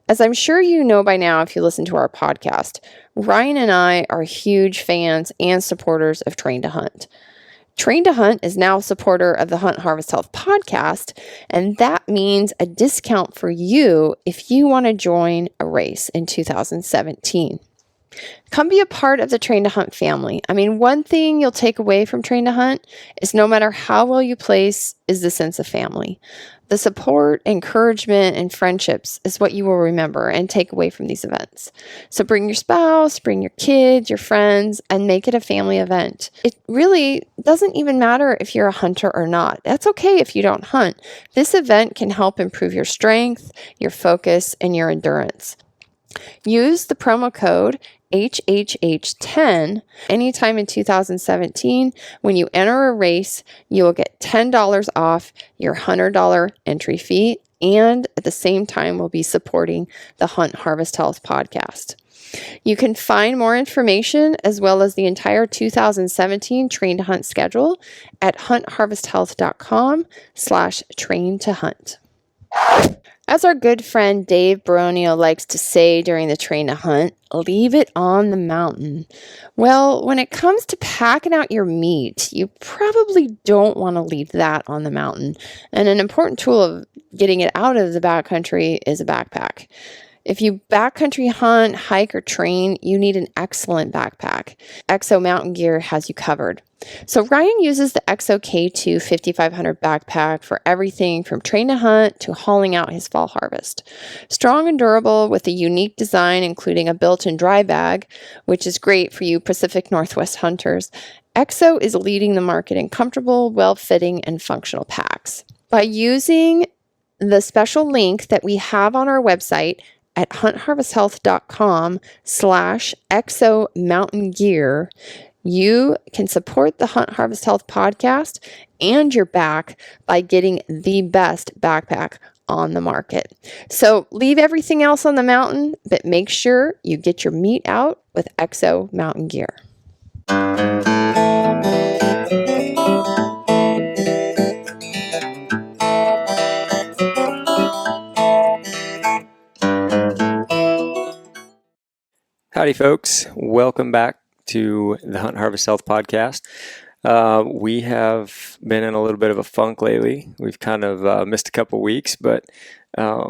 As I'm sure you know by now if you listen to our podcast, Ryan and I are huge fans and supporters of Train to Hunt. Train to Hunt is now a supporter of the Hunt Harvest Health podcast, and that means a discount for you if you want to join a race in 2017. Come be a part of the Train to Hunt family. I mean, one thing you'll take away from Train to Hunt is no matter how well you place is the sense of family. The support, encouragement, and friendships is what you will remember and take away from these events. So bring your spouse, bring your kids, your friends, and make it a family event. It really doesn't even matter if you're a hunter or not. That's okay if you don't hunt. This event can help improve your strength, your focus, and your endurance. Use the promo code HHH10 anytime in 2017. When you enter a race, you will get $10 off your $100 entry fee, and at the same time will be supporting the Hunt Harvest Health podcast. You can find more information as well as the entire 2017 Train to Hunt schedule at huntharvesthealth.com/train to hunt. As our good friend Dave Beronio likes to say during the Train to Hunt, leave it on the mountain. Well, when it comes to packing out your meat, you probably don't want to leave that on the mountain. And an important tool of getting it out of the backcountry is a backpack. If you backcountry hunt, hike, or train, you need an excellent backpack. Exo Mountain Gear has you covered. So Ryan uses the Exo K2 5500 backpack for everything from train to hunt to hauling out his fall harvest. Strong and durable with a unique design including a built-in dry bag, which is great for you Pacific Northwest hunters, Exo is leading the market in comfortable, well-fitting, and functional packs. By using the special link that we have on our website at huntharvesthealth.com/exo mountain gear, you can support the Hunt Harvest Health podcast and your back by getting the best backpack on the market. So leave everything else on the mountain, but make sure you get your meat out with Exo Mountain Gear. Howdy, folks. Welcome back to the Hunt Harvest Health podcast. We have been in a little bit of a funk lately. We've kind of missed a couple weeks, but got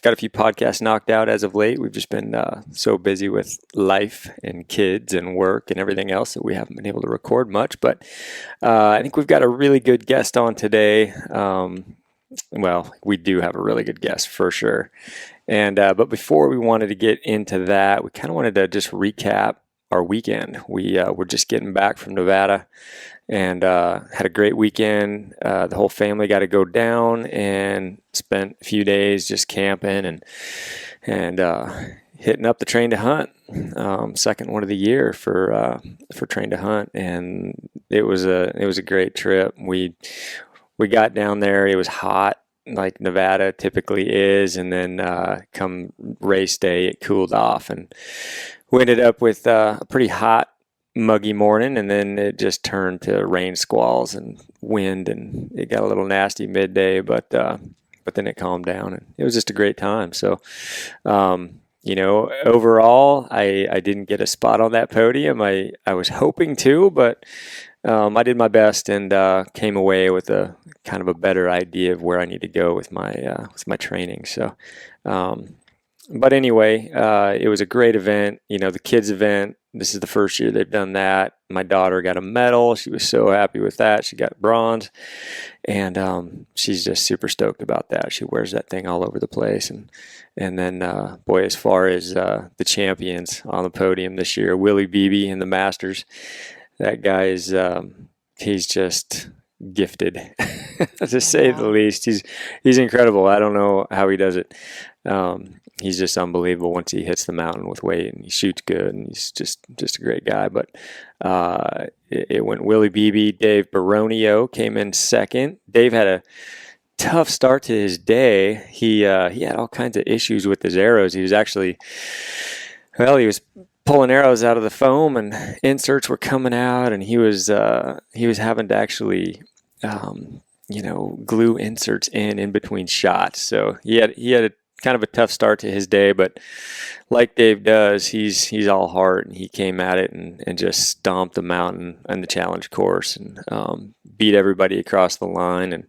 a few podcasts knocked out as of late. We've just been so busy with life and kids and work and everything else that we haven't been able to record much. But I think we've got a really good guest on today. Well, we do have a really good guest for sure. And but before we wanted to get into that, we kind of wanted to just recap our weekend. We were just getting back from Nevada and had a great weekend. The whole family got to go down and spent a few days just camping and hitting up the Train to Hunt. Second one of the year for Train to Hunt, and it was a great trip. We got down there. It was hot, like Nevada typically is, and then come race day it cooled off, and we ended up with a pretty hot, muggy morning, and then it just turned to rain squalls and wind, and it got a little nasty midday, but then it calmed down, and it was just a great time. So overall I didn't get a spot on that podium. I was hoping to, but I did my best and came away with a kind of a better idea of where I need to go with my training. So, but anyway, it was a great event. The kids event. This is the first year they've done that. My daughter got a medal. She was so happy with that. She got bronze, and she's just super stoked about that. She wears that thing all over the place. And then, boy, as far as the champions on the podium this year, Willie Beebe in the Masters. That guy is, he's just gifted, to say the least. He's incredible. I don't know how he does it. He's just unbelievable once he hits the mountain with weight, and he shoots good, and he's just a great guy. But it went Willie Beebe. Dave Beronio came in second. Dave had a tough start to his day. He had all kinds of issues with his arrows. He was pulling arrows out of the foam, and inserts were coming out, and he was having to actually glue inserts in between shots. So he had to kind of a tough start to his day, but like Dave does, he's all heart, and he came at it and just stomped the mountain and the challenge course, and beat everybody across the line, and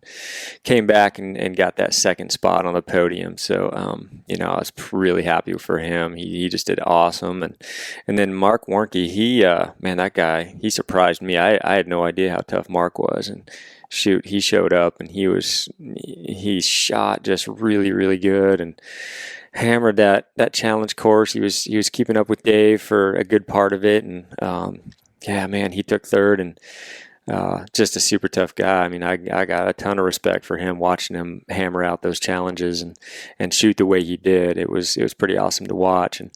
came back and got that second spot on the podium. So I was really happy for him. He just did awesome, and then Mark Warnke, that guy, he surprised me. I had no idea how tough Mark was, and shoot, he showed up, and he shot just really, really good, and hammered that challenge course. He was keeping up with Dave for a good part of it, and he took third, and just a super tough guy. I mean, I got a ton of respect for him, watching him hammer out those challenges and shoot the way he did. It was pretty awesome to watch. And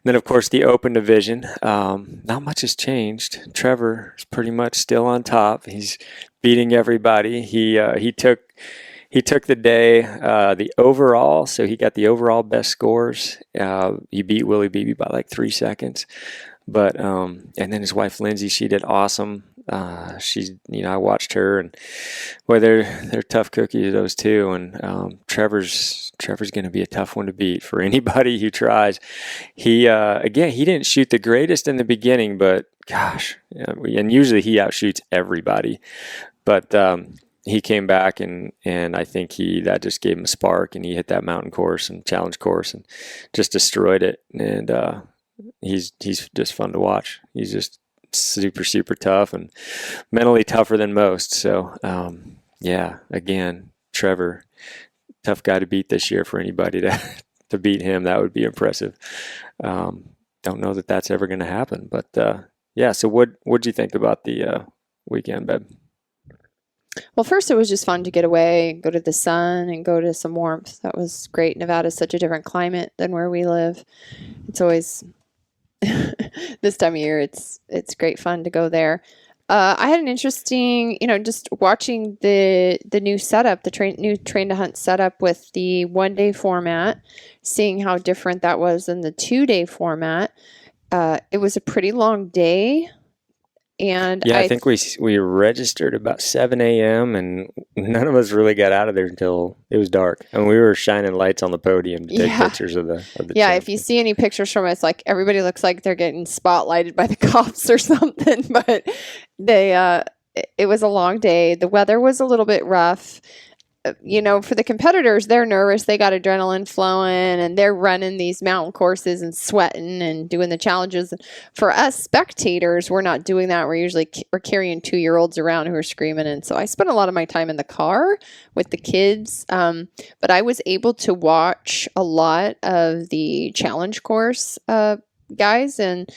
then, of course, the open division. Not much has changed. Trevor is pretty much still on top. He's beating everybody. He took the day, the overall, so he got the overall best scores. He beat Willie Beebe by like 3 seconds. But and then his wife Lindsay, she did awesome. I watched her, and boy, they're tough cookies, those two. And Trevor's going to be a tough one to beat for anybody who tries. He didn't shoot the greatest in the beginning, but gosh, and usually he outshoots everybody. But he came back, and I think that just gave him a spark, and he hit that mountain course and challenge course and just destroyed it. And he's just fun to watch. He's just super, super tough and mentally tougher than most. So again, Trevor, tough guy to beat this year. For anybody to beat him, that would be impressive. Don't know that that's ever going to happen, but so what'd you think about the weekend, Beb? Well, first, it was just fun to get away, go to the sun, and go to some warmth. That was great. Nevada's such a different climate than where we live. It's always this time of year. It's great fun to go there. I had an interesting, just watching the new setup, new train to hunt setup with the 1-day format, seeing how different that was than the 2-day format. It was a pretty long day. And I think we registered about 7 a.m. and none of us really got out of there until it was dark. And we were shining lights on the podium to take pictures of the champion. If you see any pictures from us, like everybody looks like they're getting spotlighted by the cops or something. But it was a long day. The weather was a little bit rough. For the competitors, they're nervous. They got adrenaline flowing, and they're running these mountain courses and sweating and doing the challenges. For us spectators, we're not doing that. We're carrying 2-year-olds around who are screaming. And so I spent a lot of my time in the car with the kids. But I was able to watch a lot of the challenge course guys. And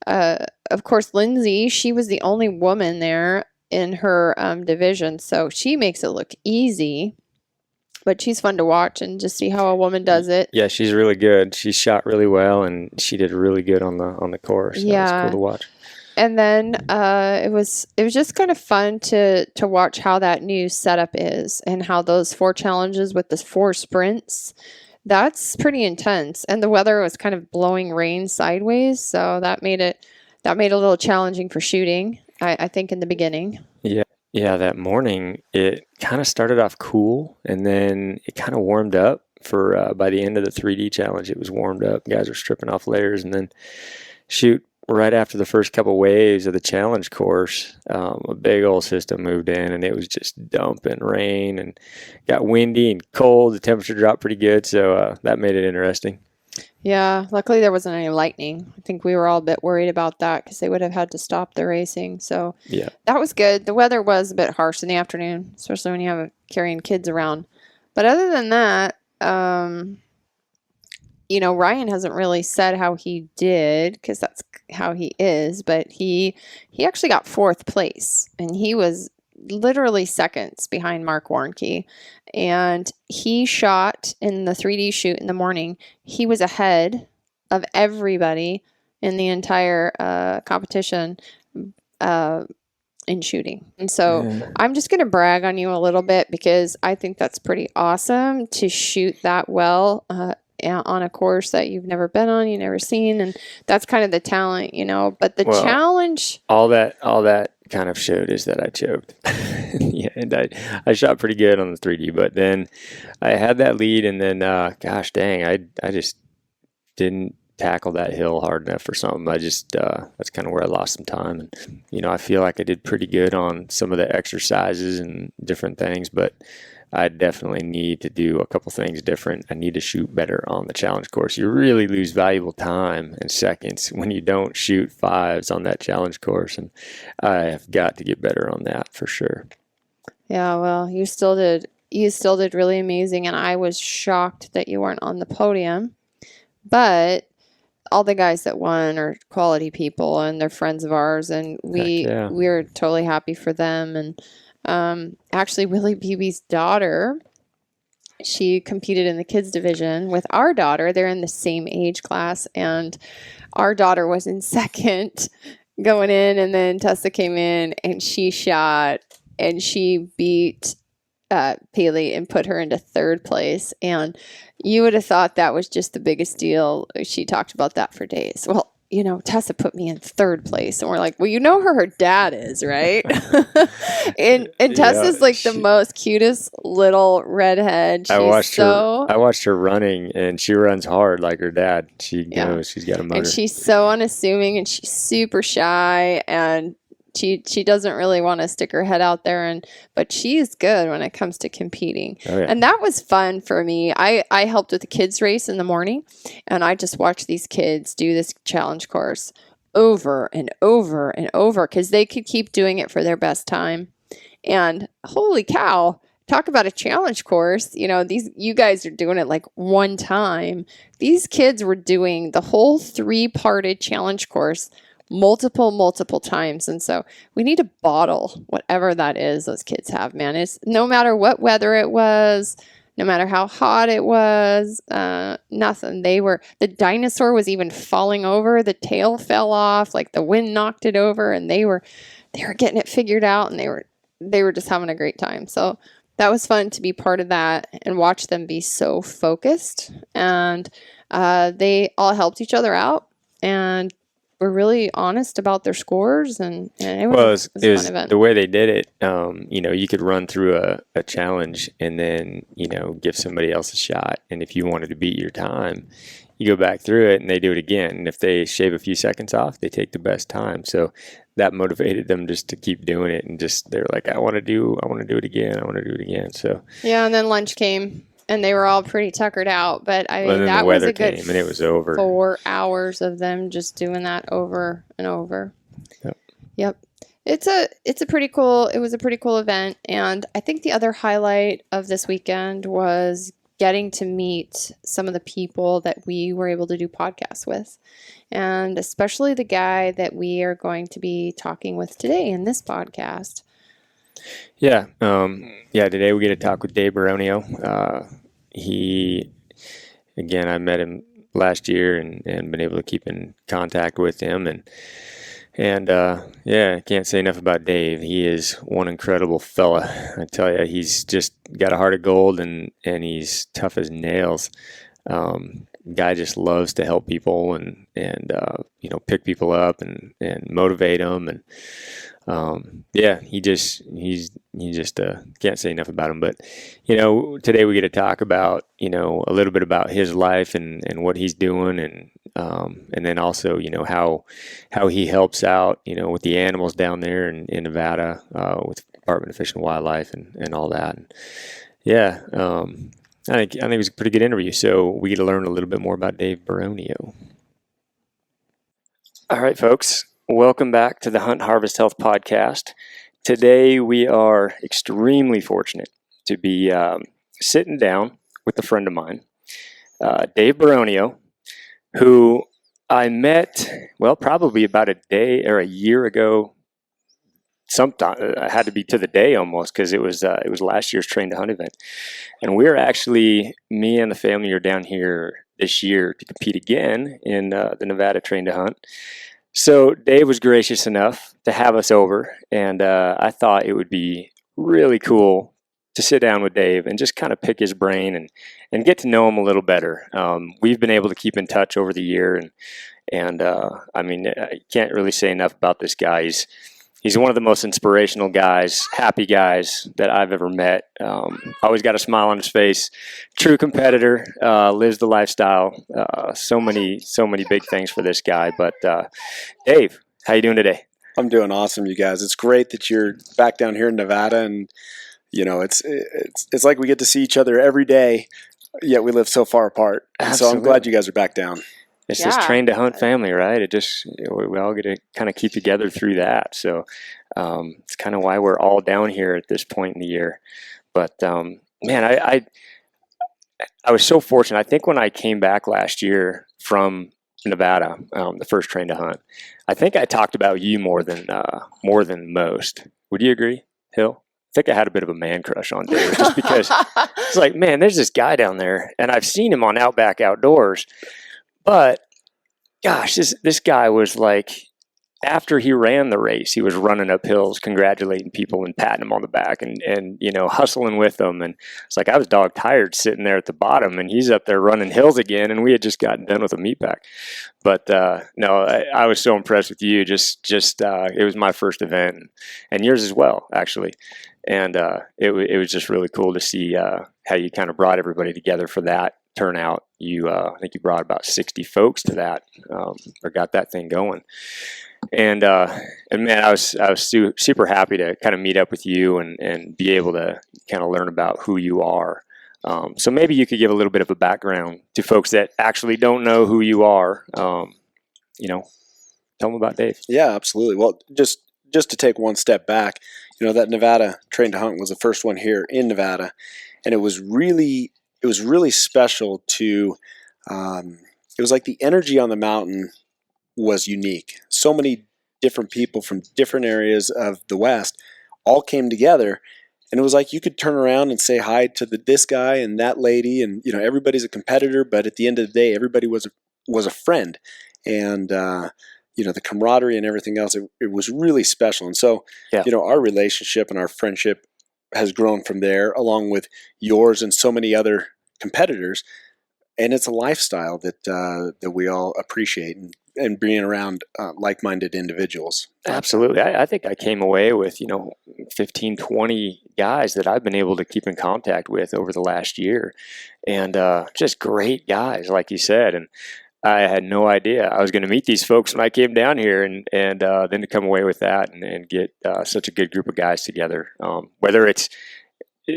of course, Lindsay, she was the only woman there in her division, so she makes it look easy, but she's fun to watch and just see how a woman does it. Yeah, she's really good. She shot really well, and she did really good on the course. Yeah, that was cool to watch. And then it was just kind of fun to watch how that new setup is, and how those 4 challenges with the 4 sprints. That's pretty intense, and the weather was kind of blowing rain sideways, so that made it a little challenging for shooting. I think in the beginning. Yeah, that morning it kind of started off cool, and then it kind of warmed up for by the end of the 3D challenge. It was warmed up. Guys were stripping off layers, and then shoot, right after the first couple waves of the challenge course, a big old system moved in, and it was just dumping rain and got windy and cold. The temperature dropped pretty good, so that made it interesting. Yeah, luckily there wasn't any lightning. I think we were all a bit worried about that because they would have had to stop the racing. So yeah, that was good. The weather was a bit harsh in the afternoon, especially when you have carrying kids around. But other than that, Ryan hasn't really said how he did, because that's how he is. But he actually got 4th place, and he was literally seconds behind Mark Warnke. And he shot in the 3D shoot in the morning. He was ahead of everybody in the entire competition in shooting. And so I'm just going to brag on you a little bit, because I think that's pretty awesome to shoot that well on a course that you've never been on, you've never seen. And that's kind of the talent, But the challenge... All that kind of showed is that I choked. Yeah, and I shot pretty good on the 3D, but then I had that lead, and then gosh dang, I just didn't tackle that hill hard enough or something. I just that's kind of where I lost some time. And I feel like I did pretty good on some of the exercises and different things, but I definitely need to do a couple things different. I need to shoot better on the challenge course. You really lose valuable time and seconds when you don't shoot fives on that challenge course, and I have got to get better on that for sure. Yeah, well, you still did. You still did really amazing, and I was shocked that you weren't on the podium. But all the guys that won are quality people, and they're friends of ours, and we're totally happy for them. And actually, Willie Beebe's daughter, she competed in the kids division with our daughter. They're in the same age class, and our daughter was in second going in, and then Tessa came in and she shot and she beat Paley and put her into third place. And you would have thought that was just the biggest deal. She talked about that for days. Well, Tessa put me in third place, and we're like, well, who her dad is, right? and Tessa's like the most cutest little redhead. I watched her running, and she runs hard like her dad. She knows she's got a motor. And she's so unassuming, and she's super shy, and she doesn't really want to stick her head out there, but she's good when it comes to competing. Oh, yeah. And that was fun for me. I helped with the kids race in the morning, and I just watched these kids do this challenge course over and over and over because they could keep doing it for their best time. And holy cow, talk about a challenge course. You guys are doing it like one time. These kids were doing the whole 3-parted challenge course multiple times. And so we need to bottle whatever that is those kids have, man. It's no matter what weather it was, no matter how hot it was, nothing. The dinosaur was even falling over. The tail fell off, like the wind knocked it over, and they were getting it figured out, and they were just having a great time. So that was fun to be part of that and watch them be so focused. And they all helped each other out, and were really honest about their scores, and it was a fun event. The way they did it, you could run through a challenge and then, give somebody else a shot. And if you wanted to beat your time, you go back through it and they do it again. And if they shave a few seconds off, they take the best time. So that motivated them just to keep doing it. And they're like, I want to do it again. So yeah. And then lunch came, and they were all pretty tuckered out, but that was a good and it was over. 4 hours of them just doing that over and over. Yep. It was a pretty cool event. And I think the other highlight of this weekend was getting to meet some of the people that we were able to do podcasts with, and especially the guy that we are going to be talking with today in this podcast. Yeah. Today we get to talk with Dave Beronio. I met him last year and been able to keep in contact with him. I can't say enough about Dave. He is one incredible fella. I tell you, he's just got a heart of gold, and he's tough as nails. Guy just loves to help people and pick people up and motivate them. And he's just can't say enough about him. But today we get to talk about a little bit about his life and what he's doing, and then also how he helps out with the animals down there in Nevada with the Department of Fish and Wildlife and all that. And I think it was a pretty good interview. So we get to learn a little bit more about Dave Beronio. All right, folks. Welcome back to the Hunt Harvest Health Podcast. Today we are extremely fortunate to be sitting down with a friend of mine, Dave Beronio, who I met, probably about a day or a year ago. Sometime it had to be to the day almost, because it was last year's Train to Hunt event, and me and the family are down here this year to compete again in the Nevada Train to Hunt. So Dave was gracious enough to have us over, and I thought it would be really cool to sit down with Dave and just kind of pick his brain and get to know him a little better. We've been able to keep in touch over the year, and I can't really say enough about this guy. He's one of the most inspirational guys, happy guys that I've ever met. Always got a smile on his face. True competitor, lives the lifestyle. So many big things for this guy. But Dave, how you doing today? I'm doing awesome, you guys. It's great that you're back down here in Nevada, and it's like we get to see each other every day, yet we live so far apart. And so I'm glad you guys are back down. It's this train to hunt family, right? It just, we all get to kind of keep together through that. So it's kind of why we're all down here at this point in the year. But man, I was so fortunate. I think when I came back last year from Nevada, the first train to hunt, I think I talked about you more than most. Would you agree, Hill? I think I had a bit of a man crush on Dave just because it's like, man, there's this guy down there, and I've seen him on Outback Outdoors. But gosh, this guy was like, after he ran the race, he was running up hills, congratulating people and patting them on the back and hustling with them. And it's like I was dog tired sitting there at the bottom, and he's up there running hills again, and we had just gotten done with a meat pack. But no, I was so impressed with you. Just it was my first event, and yours as well, actually. And it was just really cool to see how you kind of brought everybody together for that turnout. I think you brought about 60 folks to that, or got that thing going. And man, I was super happy to kind of meet up with you and be able to kind of learn about who you are. So maybe you could give a little bit of a background to folks that actually don't know who you are. Tell them about Dave. Yeah, absolutely. Well, just to take one step back, that Nevada Train to Hunt was the first one here in Nevada, and it was really special to. It was like the energy on the mountain was unique. So many different people from different areas of the West all came together, and it was like you could turn around and say hi to this guy and that lady, and everybody's a competitor, but at the end of the day, everybody was a friend, and the camaraderie and everything else. It was really special, and so our relationship and our friendship has grown from there, along with yours and so many other competitors. And it's a lifestyle that we all appreciate, and being around like-minded individuals. Absolutely. I think I came away with, 15, 20 guys that I've been able to keep in contact with over the last year. And just great guys, like you said. And I had no idea I was going to meet these folks when I came down here, and then to come away with that and get such a good group of guys together, whether it's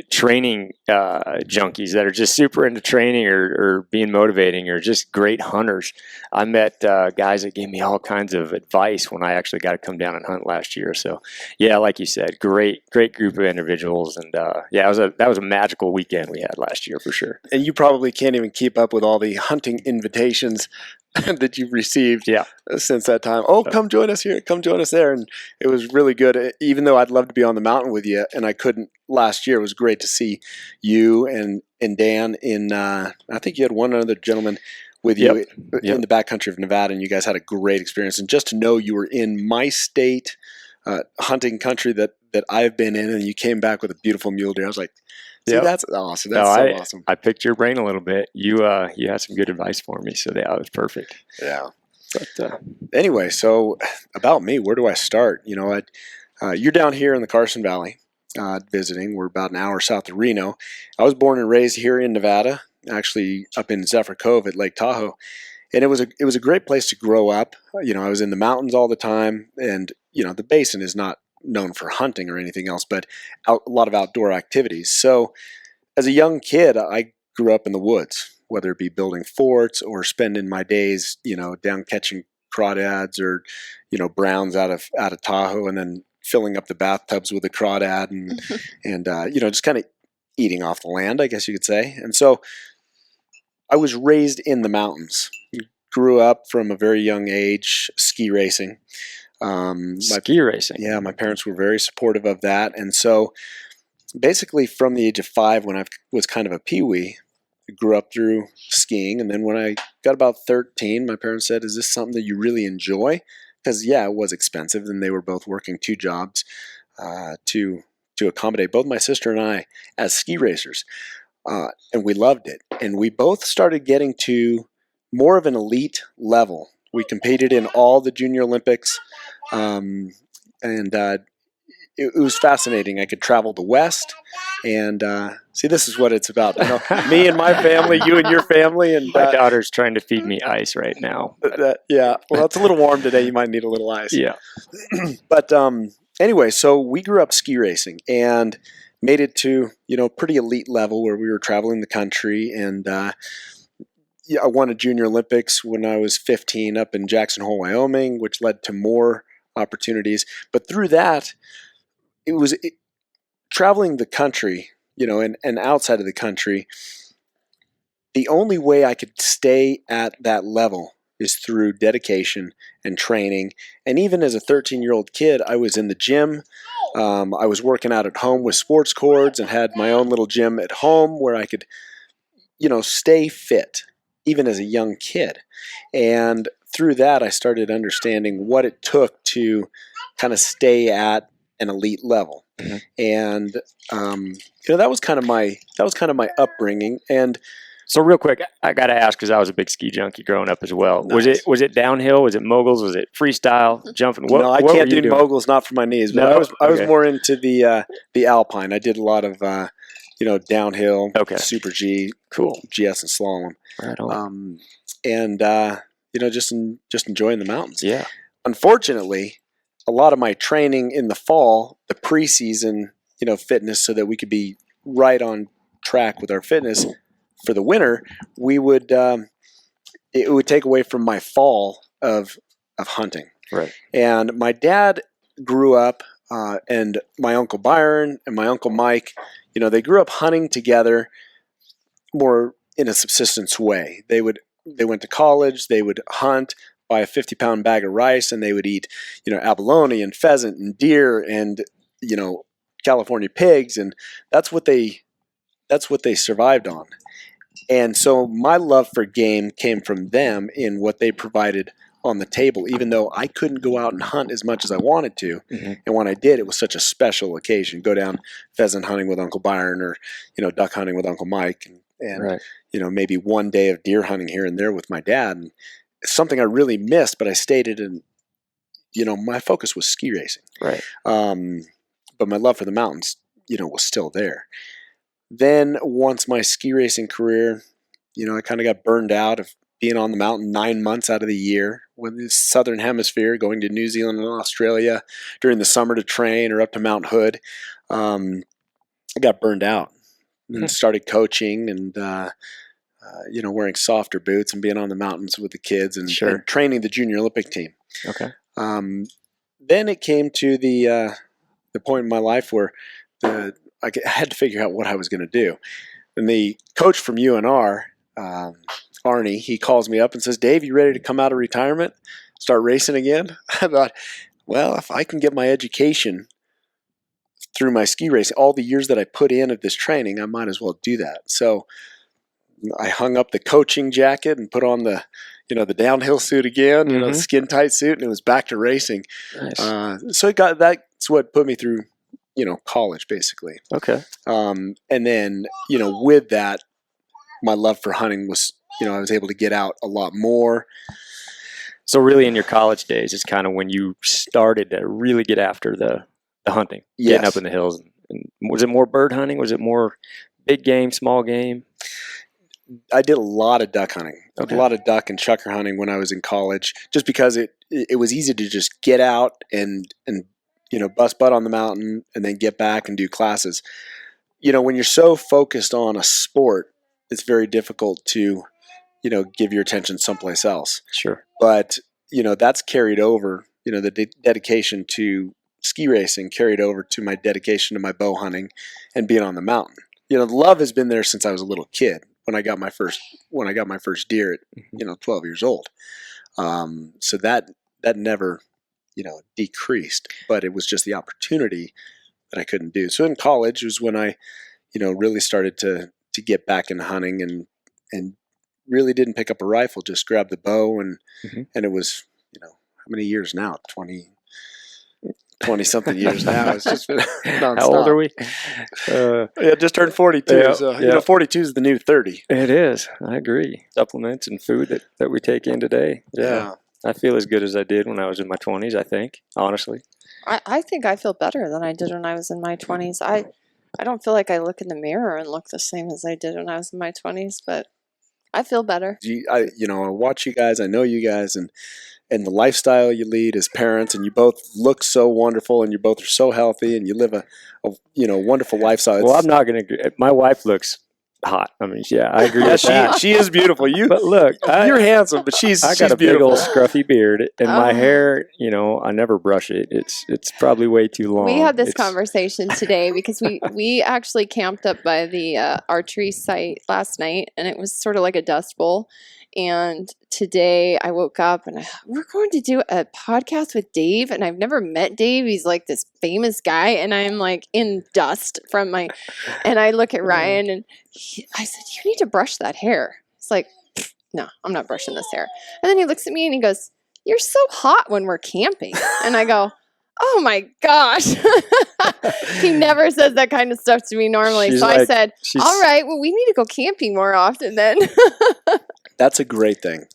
training junkies that are just super into training or being motivating, or just great hunters. I met guys that gave me all kinds of advice when I actually got to come down and hunt last year. So yeah, like you said, great group of individuals. And that was a magical weekend we had last year for sure. And you probably can't even keep up with all the hunting invitations that you've received since that time. Oh, come join us here, come join us there. And it was really good. Even though I'd love to be on the mountain with you, and I couldn't last year, it was great to see you and Dan in, I think you had one other gentleman with you in the backcountry of Nevada, and you guys had a great experience. And just to know you were in my state, hunting country that I've been in, and you came back with a beautiful mule deer. I was like, see, that's awesome. That's awesome. I picked your brain a little bit. You had some good advice for me, so that was perfect. Yeah. But anyway, so about me, where do I start? You're down here in the Carson Valley visiting. We're about an hour south of Reno. I was born and raised here in Nevada, actually up in Zephyr Cove at Lake Tahoe, and it was a great place to grow up. I was in the mountains all the time, and the basin is not known for hunting or anything else, but a lot of outdoor activities. So as a young kid, I grew up in the woods, whether it be building forts or spending my days, down catching crawdads or, browns out of Tahoe, and then filling up the bathtubs with a crawdad and just kind of eating off the land, I guess you could say. And so I was raised in the mountains, grew up from a very young age ski racing. Ski racing. Yeah, my parents were very supportive of that. And so basically from the age of 5, when I was kind of a peewee, I grew up through skiing. And then when I got about 13, my parents said, is this something that you really enjoy? Because, it was expensive, and they were both working 2 jobs to accommodate both my sister and I as ski racers. And we loved it. And we both started getting to more of an elite level. We competed in all the Junior Olympics. and it was fascinating. I could travel the West, and see, this is what it's about. You know, me and my family, you and your family, and My daughter's trying to feed me ice right now. yeah. Well, it's a little warm today. You might need a little ice. Yeah. But anyway, so we grew up ski racing and made it to, you know, pretty elite level where we were traveling the country. And I won a Junior Olympics when I was 15 up in Jackson Hole, Wyoming, which led to more opportunities. But through that, traveling the country, you know, and outside of the country, the only way I could stay at that level is through dedication and training. And even as a 13-year-old kid, I was in the gym. I was working out at home with sports cords and had my own little gym at home where I could, you know, stay fit, even as a young kid. And through that, I started understanding what it took to kind of stay at an elite level. Mm-hmm. And you know, that was kind of my upbringing. And so real quick, I got to ask, because I was a big ski junkie growing up as well. Nice. Was it downhill? Was it moguls? Was it freestyle jumping? No, I can't do moguls, not for my knees. But no? I was more into the alpine. I did a lot of you know, downhill, Super G, cool, GS and slalom. Right on. And you know, just enjoying the mountains. Yeah. Unfortunately, a lot of my training in the fall, the preseason, you know, fitness, so that we could be right on track with our fitness for the winter, we would it would take away from my fall of hunting. Right. And my dad grew up, and my Uncle Byron and my Uncle Mike, you know, they grew up hunting together more in a subsistence way. They went to college, they would hunt, buy a 50-pound bag of rice, and they would eat, you know, abalone and pheasant and deer and, you know, California pigs, and that's what they survived on. And so my love for game came from them in what they provided on the table, even though I couldn't go out and hunt as much as I wanted to. Mm-hmm. And when I did, it was such a special occasion. Go down pheasant hunting with Uncle Byron, or, you know, duck hunting with Uncle Mike, and right. You know, maybe one day of deer hunting here and there with my dad. And it's something I really missed, but I stated, and, you know, my focus was ski racing. Right. But my love for the mountains, you know, was still there. Then once my ski racing career, you know, I kind of got burned out of being on the mountain 9 months out of the year with the Southern Hemisphere, going to New Zealand and Australia during the summer to train, or up to Mount Hood. I got burned out and started coaching and, you know, wearing softer boots and being on the mountains with the kids and, sure. and training the Junior Olympic team. Okay. Then it came to the point in my life where I had to figure out what I was going to do. And the coach from UNR, Arnie, he calls me up and says, "Dave, you ready to come out of retirement, start racing again?" I thought, well, if I can get my education through my ski racing, all the years that I put in of this training, I might as well do that. So I hung up the coaching jacket and put on the, you know, the downhill suit again, you know, the skin tight suit, and it was back to racing. Nice. So that's what put me through, you know, college basically. Okay. And then, you know, with that, my love for hunting was, you know, I was able to get out a lot more. So really in your college days, it's kind of when you started to really get after the hunting, getting up in the hills. And was it more bird hunting? Was it more big game, small game? I did a lot of duck hunting, a lot of duck and chukar hunting when I was in college, just because it was easy to just get out and you know, bust butt on the mountain and then get back and do classes. You know, when you're so focused on a sport, it's very difficult to, you know, give your attention someplace else. Sure. But, you know, that's carried over, you know, the dedication to ski racing carried over to my dedication to my bow hunting and being on the mountain. You know, the love has been there since I was a little kid, when I got my first deer at, you know, 12 years old. So that never, you know, decreased, but it was just the opportunity that I couldn't do. So in college was when I, you know, really started to get back into hunting and really didn't pick up a rifle, just grabbed the bow and it was, you know, how many years now? 20 something years now. It's just been nonstop. How old are we? Yeah, just turned 42. Yeah, so, you know, 42 is the new 30. It is. I agree. Supplements and food that we take in today. Yeah. I feel as good as I did when I was in my 20s, I think, honestly. I think I feel better than I did when I was in my 20s. I don't feel like I look in the mirror and look the same as I did when I was in my 20s, but I feel better. I watch you guys. I know you guys, and the lifestyle you lead as parents, and you both look so wonderful, and you both are so healthy, and you live a wonderful lifestyle. Well, I'm not going to agree. My wife looks hot. I mean, yeah, I agree with that. She is beautiful. But look, You're handsome, but she's got a beautiful. big old scruffy beard, and my hair, I never brush it. It's probably way too long. We had this conversation today because we actually camped up by the archery site last night, and it was sort of like a dust bowl. And today I woke up and we're going to do a podcast with Dave, and I've never met Dave. He's like this famous guy, and I'm like in dust from and I look at Ryan and I said, "You need to brush that hair." It's like, "No, I'm not brushing this hair." And then he looks at me and he goes, "You're so hot when we're camping." And I go, "Oh my gosh." He never says that kind of stuff to me normally. So I said, "All right, well, we need to go camping more often then." That's a great thing.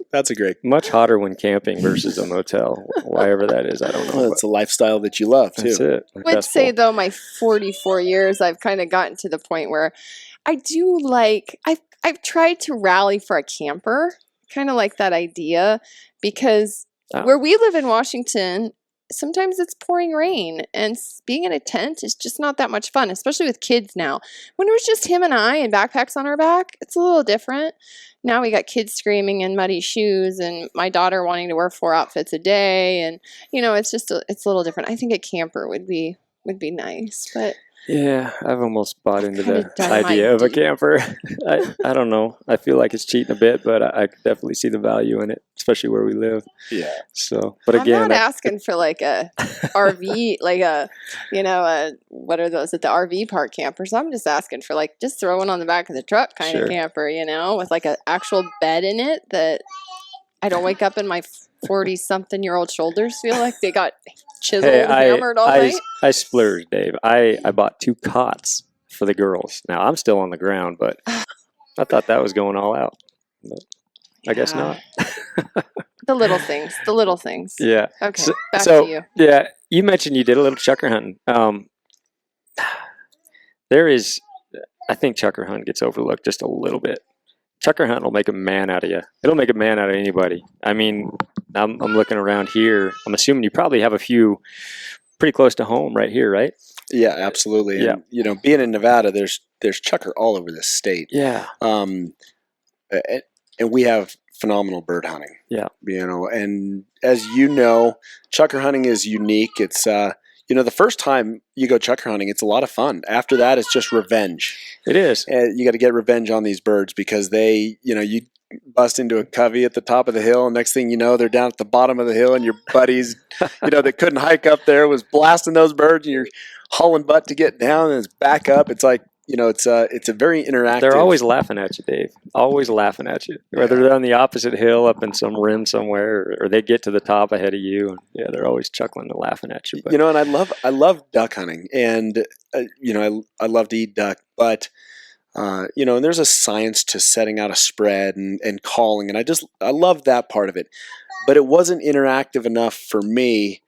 Much hotter when camping versus a motel. Why ever that is, I don't know. Well, it's a lifestyle that you love, too. That's it. I would say, though, my 44 years, I've kind of gotten to the point where I do I've tried to rally for a camper, kind of like that idea, because where we live in Washington, sometimes it's pouring rain, and being in a tent is just not that much fun, especially with kids now. When it was just him and I and backpacks on our back, it's a little different. Now we got kids screaming in muddy shoes, and my daughter wanting to wear 4 outfits a day, and it's just it's a little different. I think a camper would be nice, but yeah, I've almost bought into the idea of a camper. I don't know. I feel like it's cheating a bit, but I definitely see the value in it, especially where we live. Yeah. So, but again, I'm not asking for like a RV, like what are those at the RV park campers? I'm just asking for like just throw one on the back of the truck kind of camper, with like an actual bed in it that I don't wake up in my 40-something-year-old shoulders feel like they got chiseled and hammered all night. I splurged, Dave. I bought 2 cots for the girls. Now, I'm still on the ground, but I thought that was going all out. But I guess not. The little things. Yeah. Okay, back to you. Yeah, you mentioned you did a little chucker hunting. I think chucker hunting gets overlooked just a little bit. Chucker hunting will make a man out of you. It'll make a man out of anybody. I mean, I'm looking around here. I'm assuming you probably have a few pretty close to home right here, right? Yeah, absolutely. Yeah. And, being in Nevada, there's chucker all over this state. Yeah. And we have phenomenal bird hunting. Yeah. And as you know, chucker hunting is unique. It's the first time you go chucker hunting, it's a lot of fun. After that, it's just revenge. It is. And you got to get revenge on these birds because they, you bust into a covey at the top of the hill, and next thing you know, they're down at the bottom of the hill, and your buddies, that couldn't hike up there was blasting those birds, and you're hauling butt to get down, and it's back up. It's like, it's a very interactive. They're always laughing at you, Dave. Always laughing at you. Whether they're on the opposite hill up in some rim somewhere, or they get to the top ahead of you. And yeah, they're always chuckling and laughing at you. But. And I love duck hunting, and I love to eat duck, but and there's a science to setting out a spread and calling, and I love that part of it, but it wasn't interactive enough for me.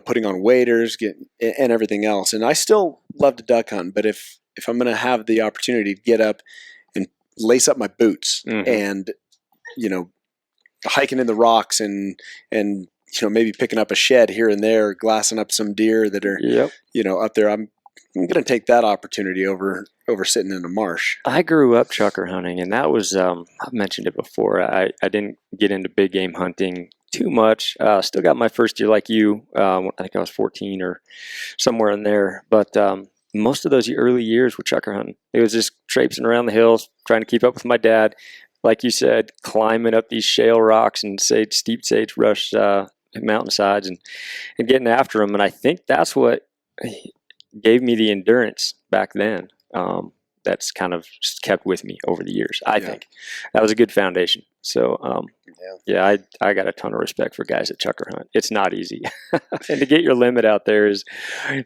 Putting on waders, and everything else, and I still love to duck hunt, but if I'm going to have the opportunity to get up and lace up my boots and, hiking in the rocks and maybe picking up a shed here and there, glassing up some deer that are, up there, I'm going to take that opportunity over sitting in a marsh. I grew up chucker hunting, and that was, I've mentioned it before. I didn't get into big game hunting too much. Still got my first year like you. I think I was 14 or somewhere in there. But most of those early years were chucker hunting. It was just traipsing around the hills, trying to keep up with my dad. Like you said, climbing up these shale rocks and steep sagebrush mountainsides and getting after them. And I think that's what gave me the endurance back then. That's kind of just kept with me over the years. I think that was a good foundation. So, I got a ton of respect for guys that chucker hunt. It's not easy. And to get your limit out there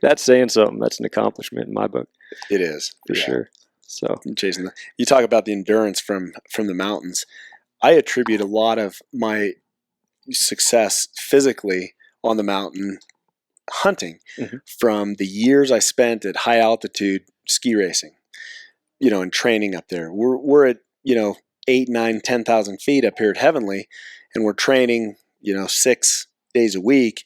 that's saying something. That's an accomplishment in my book. It is. For sure. So chasing you talk about the endurance from the mountains. I attribute a lot of my success physically on the mountain hunting Mhm. from the years I spent at high altitude ski racing, and training up there. We're at, 8, 9, 10,000 feet up here at Heavenly, and we're training, 6 days a week,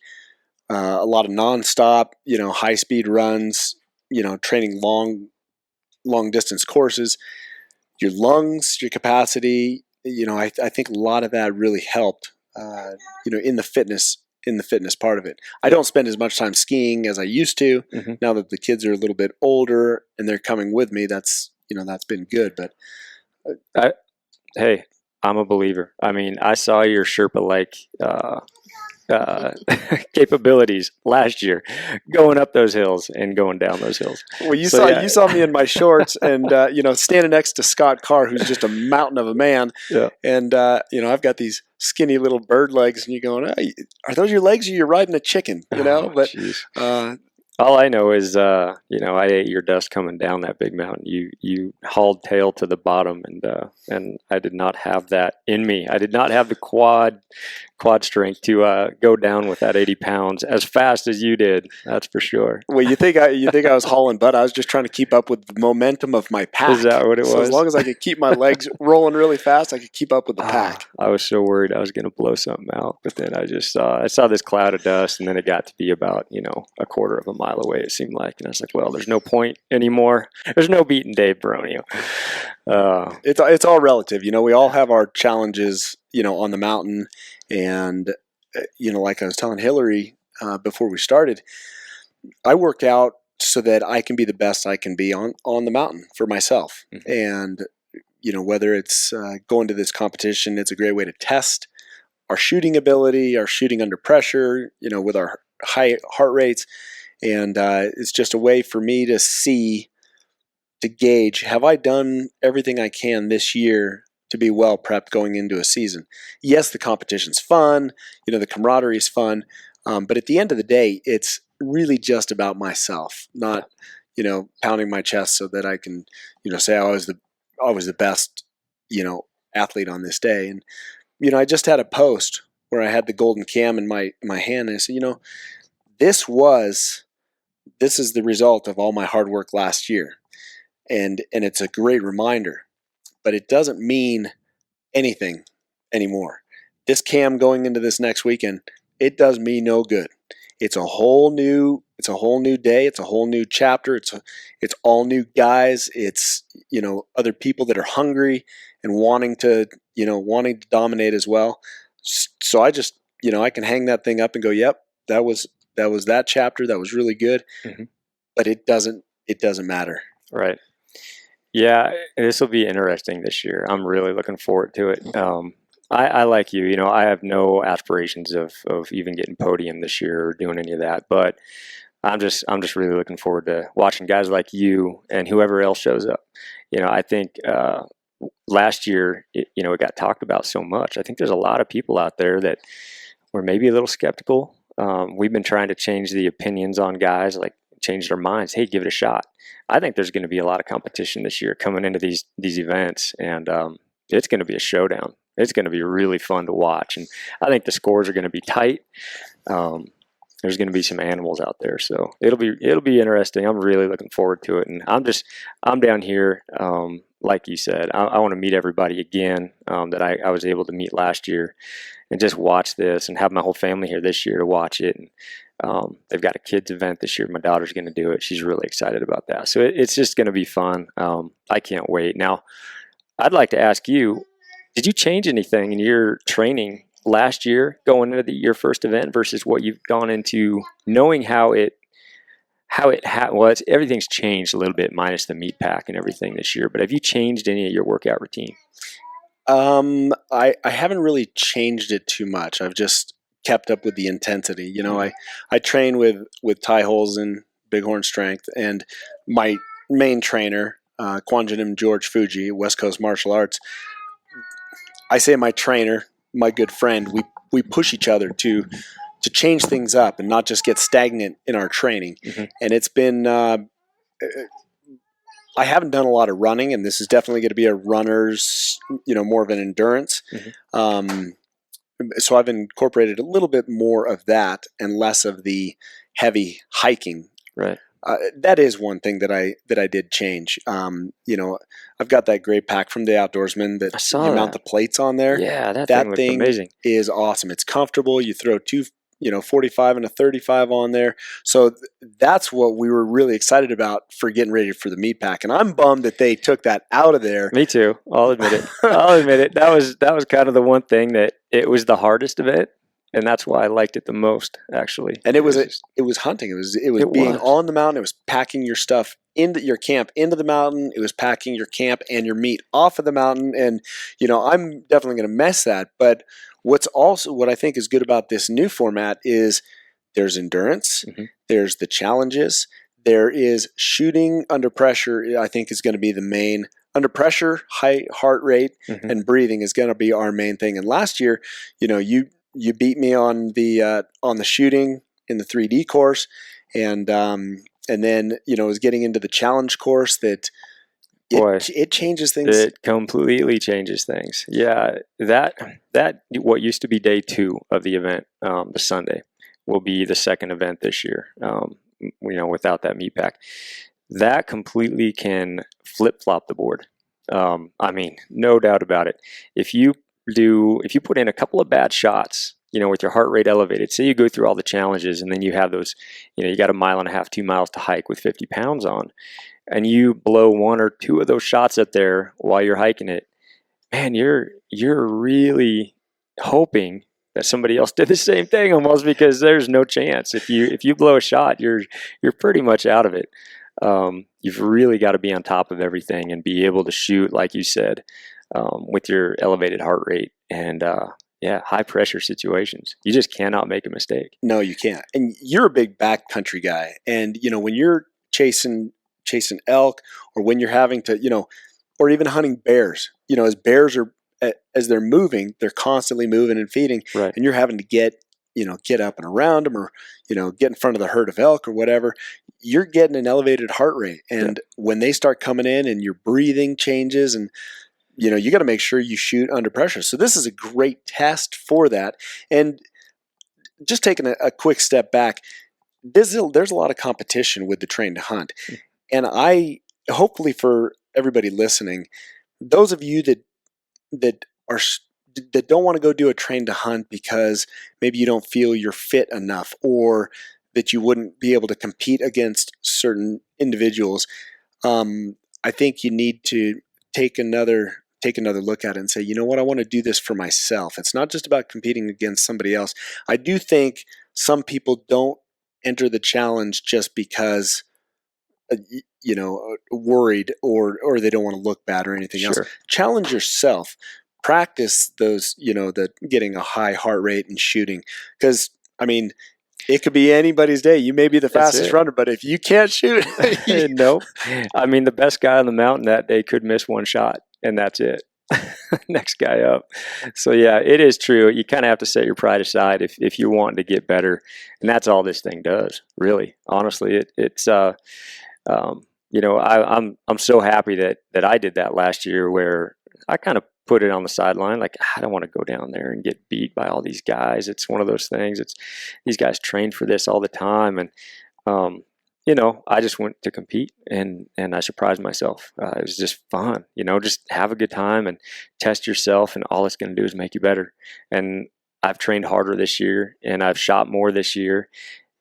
a lot of nonstop, high speed runs, training long distance courses. Your lungs, your capacity, I think a lot of that really helped, in the fitness part of it. I don't spend as much time skiing as I used to. Mhm. Now that the kids are a little bit older and they're coming with me, that's been good. But Hey, I'm a believer. I mean, I saw your Sherpa-like uh, capabilities last year, going up those hills and going down those hills. well, you So, saw yeah. you saw me in my shorts and standing next to Scott Carr, who's just a mountain of a man, Yeah. and I've got these skinny little bird legs, and you're going, hey, are those your legs, or you're riding a chicken? Oh, But jeez. uh, All I know is, I ate your dust coming down that big mountain. You hauled tail to the bottom, and I did not have that in me. I did not have the quad strength to go down with that 80 pounds as fast as you did. That's for sure. well, you think I was hauling butt? I was just trying to keep up with the momentum of my pack. Is that what it So was? as long as I could keep my legs rolling really fast, I could keep up with the pack. I was so worried I was going to blow something out, but then I saw this cloud of dust, and then it got to be about a quarter of a mile away. It seemed like, and I was like, well, there's no point anymore. There's no beating Dave Beronio. It's all relative. We all have our challenges, on the mountain, and like I was telling Hillary before we started, I work out so that I can be the best I can be on the mountain for myself. Mm-hmm. And whether it's going to this competition, it's a great way to test our shooting ability, our shooting under pressure, with our high heart rates, and it's just a way for me to gauge, have I done everything I can this year to be well prepped going into a season? Yes, the competition's fun, the camaraderie is fun, but at the end of the day, it's really just about myself, not pounding my chest so that I can say I was the best athlete on this day. And I just had a post where I had the golden cam in my hand, and I said, this is the result of all my hard work last year. And it's a great reminder, but it doesn't mean anything anymore. This cam going into this next weekend, it does me no good. It's a whole new day. It's a whole new chapter. It's all new guys. It's other people that are hungry and wanting to dominate as well. So I just I can hang that thing up and go, yep, that was that chapter. That was really good. Mm-hmm. But it doesn't matter. Right. Yeah, this will be interesting this year. I'm really looking forward to it. I like you. I have no aspirations of even getting podium this year or doing any of that. But I'm just really looking forward to watching guys like you and whoever else shows up. I think last year, it got talked about so much. I think there's a lot of people out there that were maybe a little skeptical. We've been trying to change the opinions on guys, like change their minds. Hey, give it a shot. I think there's going to be a lot of competition this year coming into these events, and it's going to be a showdown. It's going to be really fun to watch, and I think the scores are going to be tight. There's going to be some animals out there, so it'll be interesting. I'm really looking forward to it, and I'm down here. Like you said, I want to meet everybody again that I was able to meet last year, and just watch this, and have my whole family here this year to watch it. And they've got a kids event this year. My daughter's going to do it. She's really excited about that. So it's just going to be fun. I can't wait. Now, I'd like to ask you, did you change anything in your training last year going into your first event versus what you've gone into, knowing everything's changed a little bit minus the meat pack and everything this year, but have you changed any of your workout routine? I haven't really changed it too much. I've just kept up with the intensity. I train with Ty Holzen, Bighorn Strength, and my main trainer, Kwanjanam George Fuji, West Coast Martial Arts. I say my trainer, my good friend, we push each other to change things up and not just get stagnant in our training. Mm-hmm. And it's been I haven't done a lot of running, and this is definitely going to be a runner's, more of an endurance. Mm-hmm. so I've incorporated a little bit more of that and less of the heavy hiking. Right. That is one thing that I did change. I've got that great pack from the Outdoorsman I that saw you that. mount the plates on there. Yeah, that That thing looked thing amazing. is awesome. It's comfortable. You throw two 45 and a 35 on there. So that's what we were really excited about for getting ready for the meat pack. And I'm bummed that they took that out of there. Me too. I'll admit it. I'll admit it. That was kind of the one thing that it was the hardest of it, and that's why I liked it the most, actually. And it was hunting. It was being on the mountain. It was packing your stuff into your camp into the mountain. It was packing your camp and your meat off of the mountain. And I'm definitely going to mess that. But what I think is good about this new format is there's endurance, there's the challenges, there is shooting under pressure. I think is going to be the main. Under pressure, high heart rate, and breathing is going to be our main thing. And last year, you beat me on the shooting in the 3D course, and then it was getting into the challenge course that it changes things. It completely changes things. Yeah, that what used to be day 2 of the event, the Sunday, will be the second event this year. Without that meat pack, that completely can flip flop the board. No doubt about it. If you put in a couple of bad shots, with your heart rate elevated, say you go through all the challenges and then you have those, you got 1.5 miles, 2 miles to hike with 50 pounds on, and you blow 1 or 2 of those shots up there while you're hiking it, man, you're really hoping that somebody else did the same thing almost, because there's no chance. If you blow a shot, you're pretty much out of it. You've really got to be on top of everything and be able to shoot, like you said, with your elevated heart rate and high pressure situations. You just cannot make a mistake. No, you can't. And you're a big backcountry guy, and when you're chasing elk, or when you're having to, or even hunting bears, as bears are as they're moving, they're constantly moving and feeding, right. And you're having to get up and around them, or get in front of the herd of elk or whatever. You're getting an elevated heart rate, and when they start coming in and your breathing changes, and you got to make sure you shoot under pressure. So this is a great test for that. And just taking a quick step back, there's a lot of competition with the train to hunt, and hopefully for everybody listening, those of you that don't want to go do a train to hunt because maybe you don't feel you're fit enough, or that you wouldn't be able to compete against certain individuals, I think you need to take another look at it and say, you know what, I want to do this for myself. It's not just about competing against somebody else. I do think some people don't enter the challenge just because worried, or they don't want to look bad or anything else. Challenge yourself. Practice those, the getting a high heart rate and shooting, because it could be anybody's day. You may be the fastest runner, but if you can't shoot, nope. The best guy on the mountain that day could miss 1 shot, and that's it. Next guy up. So yeah, it is true. You kind of have to set your pride aside if you want to get better, and that's all this thing does. Really, honestly, it's I'm so happy that I did that last year, where I kind of put it on the sideline. Like, I don't want to go down there and get beat by all these guys. It's one of those things. It's these guys train for this all the time, and I just went to compete, and I surprised myself. It was just fun, just have a good time and test yourself, and all it's going to do is make you better. And I've trained harder this year, and I've shot more this year,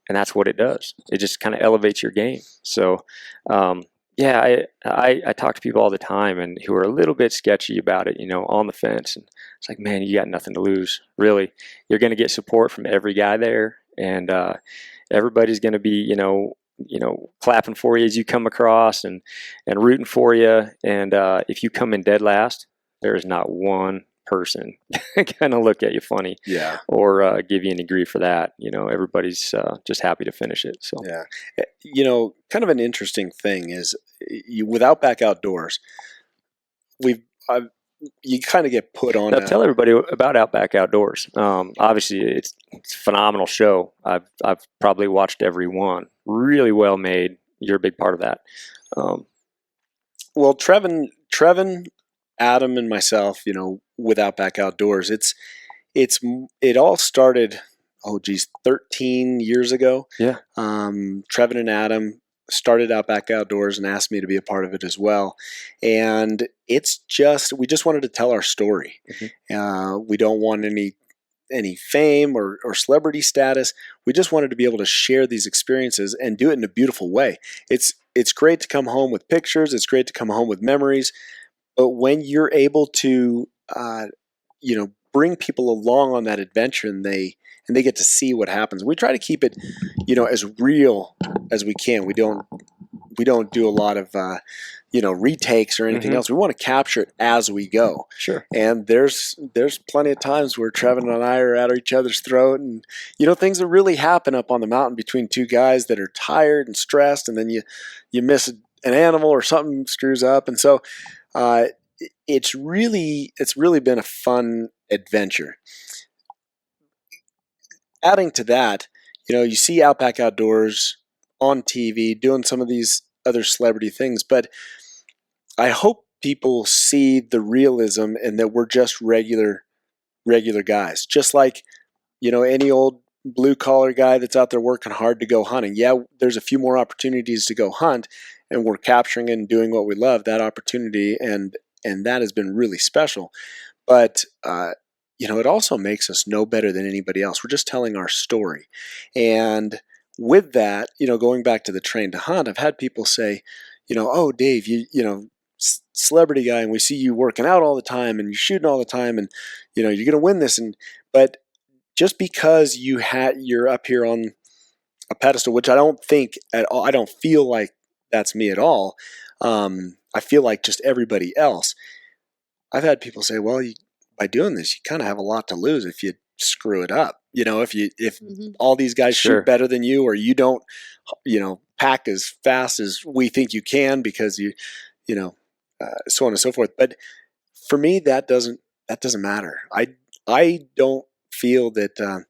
and that's what it does. It just kind of elevates your game. So, I talk to people all the time, and who are a little bit sketchy about it, on the fence. And it's like, man, you got nothing to lose. Really, you're going to get support from every guy there, and everybody's going to be, clapping for you as you come across, and rooting for you. And if you come in dead last, there is not one person kind of look at you funny, or give you any grief for that. Everybody's just happy to finish it. So kind of an interesting thing is, with Outback Outdoors, you kind of get put on. Now, tell everybody about Outback Outdoors. Obviously, it's a phenomenal show. I've probably watched every one. Really well made. You're a big part of that. Well, Trevin, Adam, and myself, with Outback Outdoors, it all started, 13 years ago. Yeah. Trevin and Adam started Outback Outdoors and asked me to be a part of it as well. And we just wanted to tell our story. We don't want any fame or celebrity status. We just wanted to be able to share these experiences and do it in a beautiful way. It's great to come home with pictures. It's great to come home with memories. But when you're able to, bring people along on that adventure and they get to see what happens, we try to keep it, as real as we can. We don't do a lot of, retakes or anything else. We want to capture it as we go. Sure. And there's plenty of times where Trevin and I are at each other's throat, and things that really happen up on the mountain between two guys that are tired and stressed, and then you miss an animal or something screws up, and so it's really been a fun adventure. Adding to that, you see Outback Outdoors on TV doing some of these other celebrity things, but I hope people see the realism and that we're just regular guys, just like any old blue collar guy that's out there working hard to go hunting. Yeah, there's a few more opportunities to go hunt, and we're capturing and doing what we love, that opportunity, and that has been really special. But it also makes us know better than anybody else. We're just telling our story, and with that, going back to the train to hunt, I've had people say, oh, Dave, celebrity guy, and we see you working out all the time and you're shooting all the time, and you're going to win this. But just because you're up here on a pedestal, which I don't think at all, I don't feel like that's me at all. I feel like just everybody else. I've had people say, well, by doing this, you kind of have a lot to lose if you screw it up. If all these guys shoot better than you, or you don't, pack as fast as we think you can because so on and so forth. But for me, that doesn't matter. I don't feel that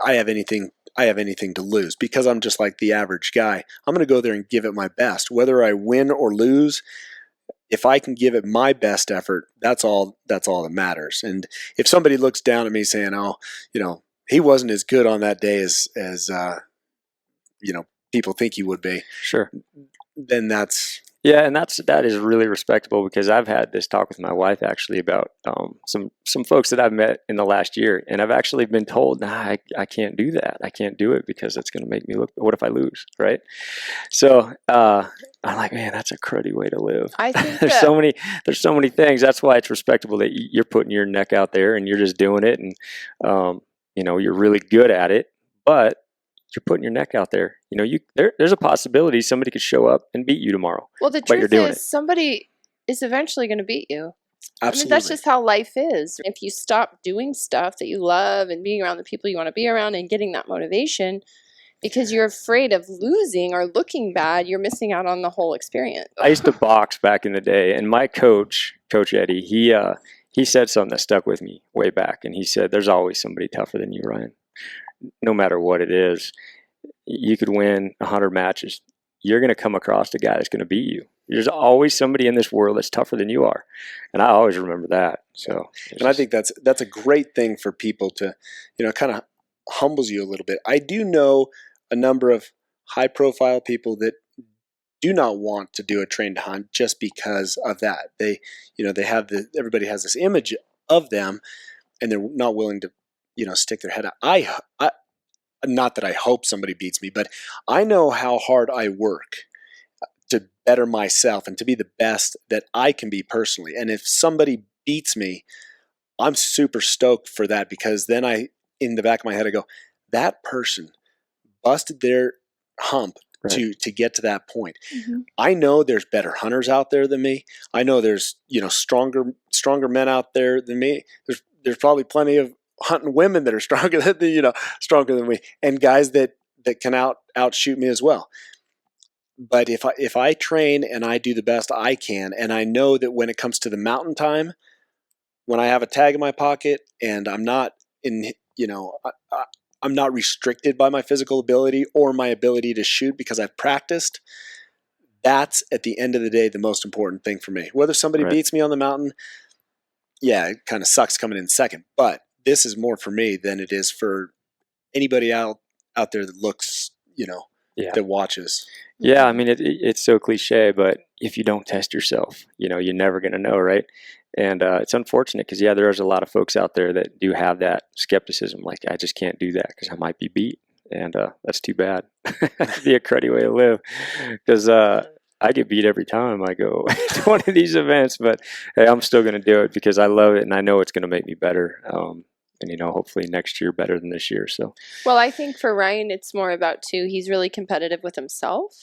I have anything to lose, because I'm just like the average guy. I'm going to go there and give it my best, whether I win or lose. If I can give it my best effort, that's all that matters. And if somebody looks down at me saying, "Oh, he wasn't as good on that day as people think he would be," sure, then that's. Yeah, and that is really respectable, because I've had this talk with my wife actually about some folks that I've met in the last year, and I've actually been told, nah, I can't do that. I can't do it because it's going to make me look. What if I lose, right? So I'm like, man, that's a cruddy way to live. I think there's so many things. That's why it's respectable that you're putting your neck out there and you're just doing it, and you're really good at it, but you're putting your neck out there. There's a possibility somebody could show up and beat you tomorrow. Well, the truth is, somebody is eventually going to beat you. Absolutely. That's just how life is. If you stop doing stuff that you love and being around the people you want to be around and getting that motivation because you're afraid of losing or looking bad, you're missing out on the whole experience. I used to box back in the day, and my coach Eddie, he said something that stuck with me way back, and he said, "There's always somebody tougher than you, Ryan. No matter what it is, you could win 100 matches. You're going to come across a guy that's going to beat you. There's always somebody in this world that's tougher than you are." And I always remember that. So, I think that's a great thing for people to, kind of humbles you a little bit. I do know a number of high-profile people that do not want to do a train to hunt just because of that. They have everybody has this image of them, and they're not willing to, stick their head out. I not that I hope somebody beats me, but I know how hard I work to better myself and to be the best that I can be personally. And if somebody beats me, I'm super stoked for that, because then in the back of my head, I go, that person busted their hump to get to that point. Mm-hmm. I know there's better hunters out there than me. I know there's, stronger men out there than me. There's probably plenty of hunting women that are stronger than me, and guys that can outshoot me as well. But if I train and I do the best I can, and I know that when it comes to the mountain time, when I have a tag in my pocket and I'm not I'm not restricted by my physical ability or my ability to shoot because I've practiced, that's at the end of the day the most important thing for me. Whether somebody beats me on the mountain, yeah, it kind of sucks coming in second. But this is more for me than it is for anybody out there that looks, Yeah. that watches. Yeah, I mean, it's so cliche, but if you don't test yourself, you're never going to know, right? And it's unfortunate because, yeah, there's a lot of folks out there that do have that skepticism, like, I just can't do that because I might be beat. And that's too bad. It'd be a cruddy way to live because I get beat every time I go to one of these events, but hey, I'm still going to do it because I love it and I know it's going to make me better. And hopefully next year better than this year. So, well, I think for Ryan, it's more about too, he's really competitive with himself.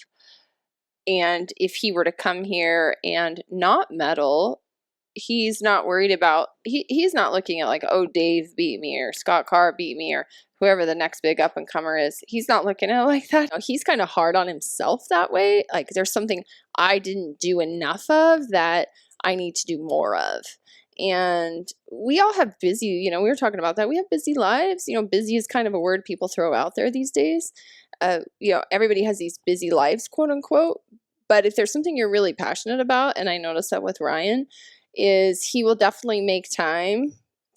And if he were to come here and not medal, he's not worried about, he's not looking at like, oh, Dave beat me or Scott Carr beat me or whoever the next big up and comer is. He's not looking at it like that. He's kind of hard on himself that way. Like, there's something I didn't do enough of that I need to do more of. And we all have busy, we were talking about that. We have busy lives. Busy is kind of a word people throw out there these days. Everybody has these busy lives, quote unquote. But if there's something you're really passionate about, and I noticed that with Ryan, is he will definitely make time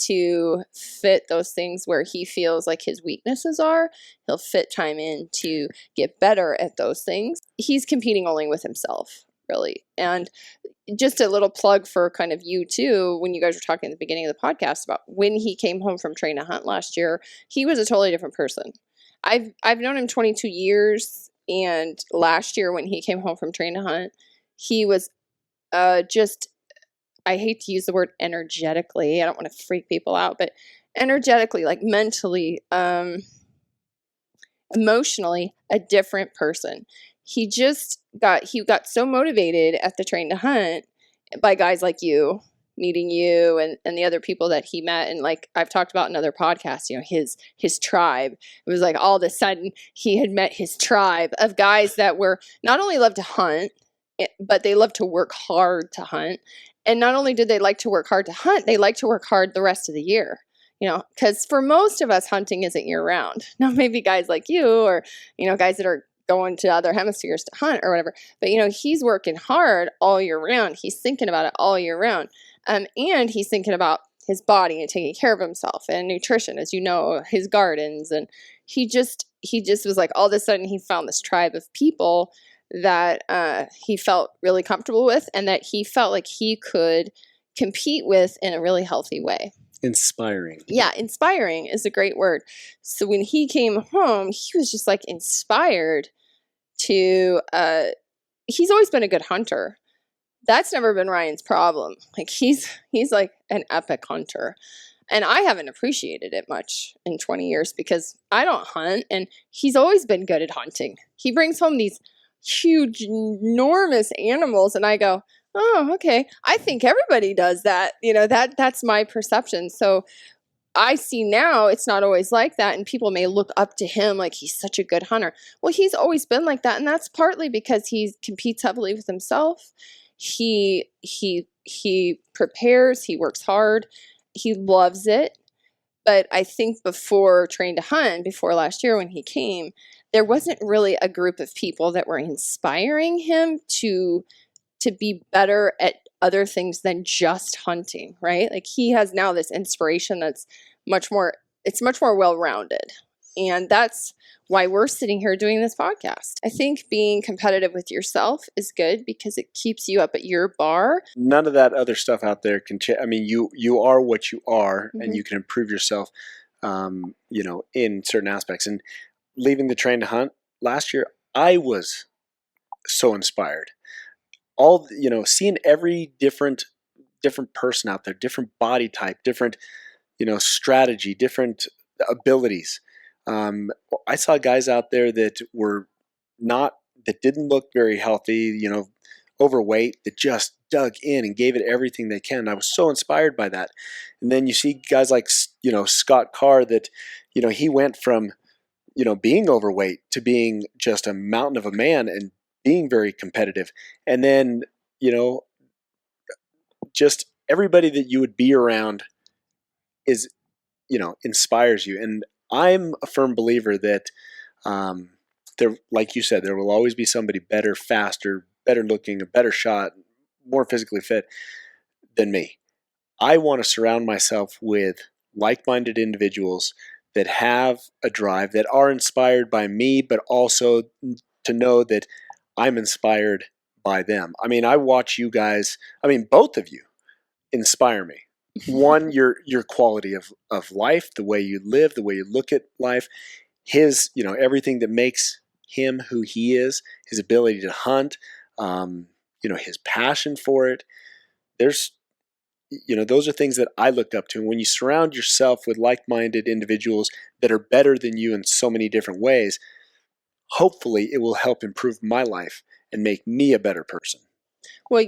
to fit those things where he feels like his weaknesses are. He'll fit time in to get better at those things. He's competing only with himself, really. And just a little plug for kind of you too, when you guys were talking at the beginning of the podcast about when he came home from Train to Hunt last year, he was a totally different person. I've known him 22 years, and last year when he came home from Train to Hunt, he was just, I hate to use the word energetically, I don't want to freak people out, but energetically, like mentally, emotionally, a different person. He got so motivated at the Train to Hunt by guys like you, meeting you and the other people that he met. And like I've talked about in other podcasts, his tribe. It was like all of a sudden he had met his tribe of guys that were not only love to hunt, but they love to work hard to hunt. And not only did they like to work hard to hunt, they like to work hard the rest of the year. Because for most of us, hunting isn't year round. Now, maybe guys like you or, guys that are going to other hemispheres to hunt or whatever. But, he's working hard all year round. He's thinking about it all year round. And he's thinking about his body and taking care of himself and nutrition, as you know, his gardens. And he just was like, all of a sudden he found this tribe of people that he felt really comfortable with and that he felt like he could compete with in a really healthy way. Inspiring. Yeah, inspiring is a great word. So when he came home, he was just like inspired to, he's always been a good hunter. That's never been Ryan's problem. Like he's like an epic hunter. And I haven't appreciated it much in 20 years because I don't hunt and he's always been good at hunting. He brings home these huge, enormous animals and I go, oh, okay. I think everybody does that. That's my perception. So I see now it's not always like that. And people may look up to him like he's such a good hunter. Well, he's always been like that. And that's partly because he competes heavily with himself. He prepares, he works hard, he loves it. But I think before Train to Hunt, before last year when he came, there wasn't really a group of people that were inspiring him to be better at other things than just hunting, right? Like he has now this inspiration that's much more well-rounded. And that's why we're sitting here doing this podcast. I think being competitive with yourself is good because it keeps you up at your bar. None of that other stuff out there can change. I mean, you are what you are, Mm-hmm. and you can improve yourself, in certain aspects. And leaving the Train to Hunt last year, I was so inspired. Seeing every different person out there, different body type, different, strategy, different abilities. I saw guys out there that didn't look very healthy, overweight, that just dug in and gave it everything they can. And I was so inspired by that. And then you see guys like, Scott Carr that, he went from, being overweight to being just a mountain of a man and being very competitive. And then, just everybody that you would be around is, inspires you. And I'm a firm believer that there, like you said, there will always be somebody better, faster, better looking, a better shot, more physically fit than me. I want to surround myself with like-minded individuals that have a drive, that are inspired by me, but also to know that I'm inspired by them. I mean, I watch you guys, both of you inspire me. One, your quality of life, the way you live, the way you look at life, his, everything that makes him who he is, his ability to hunt, his passion for it. Those are things that I looked up to. And when you surround yourself with like-minded individuals that are better than you in so many different ways, hopefully it will help improve my life and make me a better person. Well,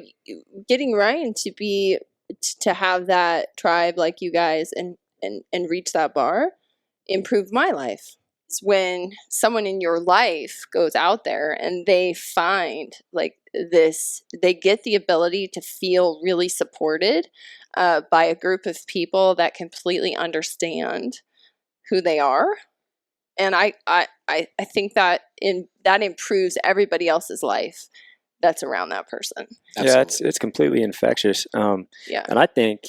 getting Ryan to have that tribe like you guys and reach that bar improved my life. It's when someone in your life goes out there and they find like this, they get the ability to feel really supported by a group of people that completely understand who they are. And I think that that improves everybody else's life that's around that person. Absolutely. Yeah, it's completely infectious. Yeah. And I think,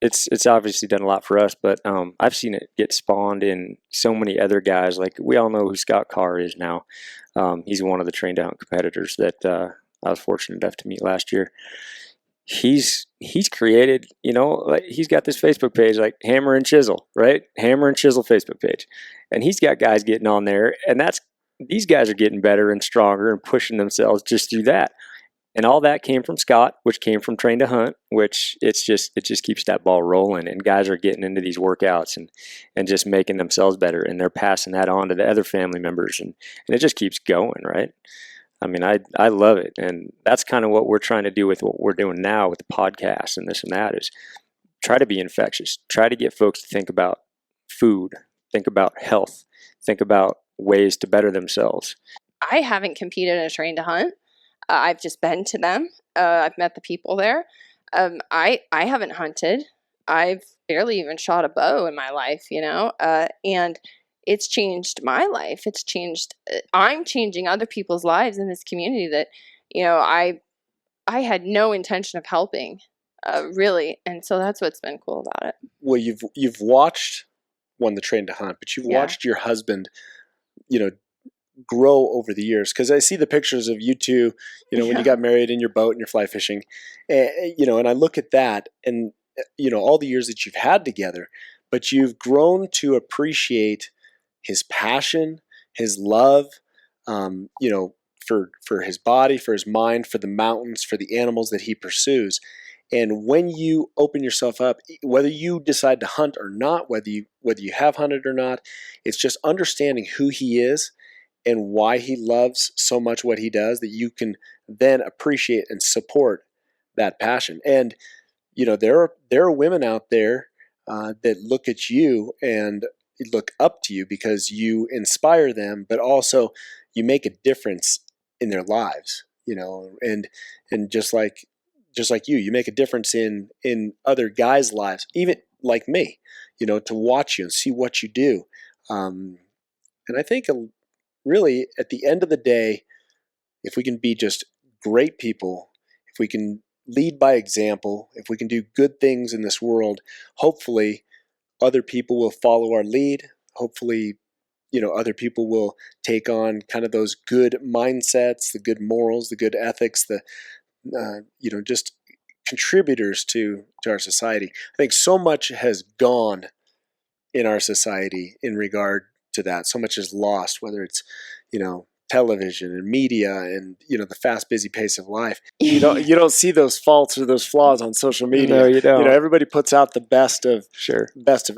it's obviously done a lot for us, but I've seen it get spawned in so many other guys. Like, we all know who Scott Carr is now. He's one of the train to hunt competitors that I was fortunate enough to meet last year. He's created, like, he's got this Facebook page, like Hammer and Chisel, right? Hammer and Chisel Facebook page. And he's got guys getting on there, and these guys are getting better and stronger and pushing themselves just through that. And all that came from Scott, which came from Train to Hunt, which it just keeps that ball rolling. And guys are getting into these workouts and just making themselves better. And they're passing that on to the other family members. And it just keeps going, right? I mean, I love it. And that's kind of what we're trying to do with what we're doing now with the podcast and this and that, is try to be infectious. Try to get folks to think about food, think about health, think about ways to better themselves. I haven't competed in a train to hunt. I've just been to them. I've met the people there. I haven't hunted. I've barely even shot a bow in my life, and it's changed my life. It's changed. I'm changing other people's lives in this community that, I had no intention of helping, really, and so that's what's been cool about it. Well, you've watched the Train to Hunt, but you've watched your husband, grow over the years. Because I see the pictures of you two, when you got married in your boat and you're fly fishing, and I look at that and, all the years that you've had together, but you've grown to appreciate his passion, his love, for his body, for his mind, for the mountains, for the animals that he pursues. And when you open yourself up, whether you decide to hunt or not, whether you have hunted or not, it's just understanding who he is and why he loves so much what he does, that you can then appreciate and support that passion. And there are women out there that look at you and look up to you because you inspire them, but also you make a difference in their lives. And just like you make a difference in other guys' lives, even like me. To watch you and see what you do. And I think really, at the end of the day, if we can be just great people, if we can lead by example, if we can do good things in this world, hopefully other people will follow our lead. Hopefully, other people will take on kind of those good mindsets, the good morals, the good ethics, the, just contributors to our society. I think so much has gone in our society in regard to that. So much is lost, whether it's, television and media and, the fast, busy pace of life. You don't see those faults or those flaws on social media. No, you don't. Everybody puts out the best of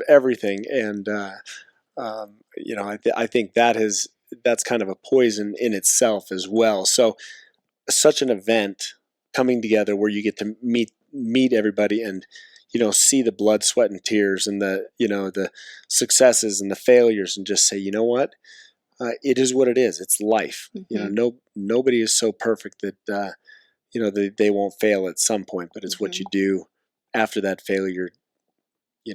everything. And, I think that's kind of a poison in itself as well. So such an event coming together where you get to meet everybody and, see the blood, sweat, and tears and the successes and the failures, and just say, you know what? It is what it is. It's life. Mm-hmm. Nobody is so perfect that, they won't fail at some point, but it's what you do after that failure,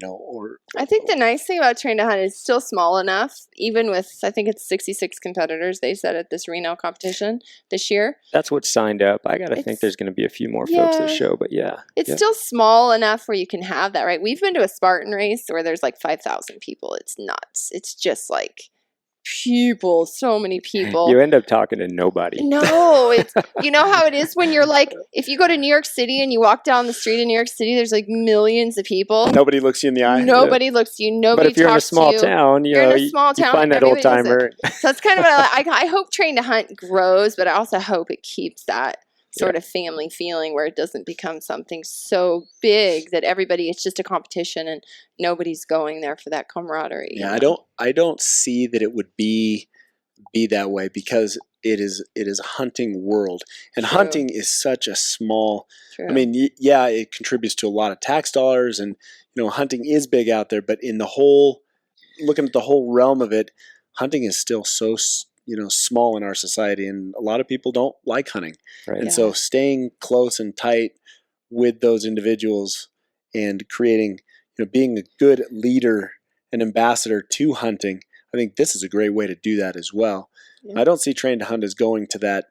or I think the nice thing about Train to Hunt is it's still small enough, even with, I think it's 66 competitors, they said, at this Reno competition this year. That's what signed up. I got to think there's going to be a few more folks that show, but yeah. It's still small enough where you can have that, right? We've been to a Spartan race where there's like 5,000 people. It's nuts. It's just like people, so many people. You end up talking to nobody. No, it's, you know how it is when you're like, if you go to New York City and you walk down the street in New York City, there's like millions of people. Nobody looks you in the eye. Nobody looks you. Nobody talks to you. But if you're in a small town, you're in a small town, you find that old timer. Like, so that's kind of what I hope Train to Hunt grows, but I also hope it keeps that sort of family feeling where it doesn't become something so big that everybody, it's just a competition and nobody's going there for that camaraderie. Yeah, I don't see that it would be that way, because it is a hunting world, and hunting is such a small. I mean, yeah, it contributes to a lot of tax dollars, and hunting is big out there. But in the whole, looking at the whole realm of it, hunting is still so small in our society, and a lot of people don't like hunting, and so staying close and tight with those individuals and creating, being a good leader and ambassador to hunting. I think this is a great way to do that as well. Yeah. I don't see Train to Hunt as going to that,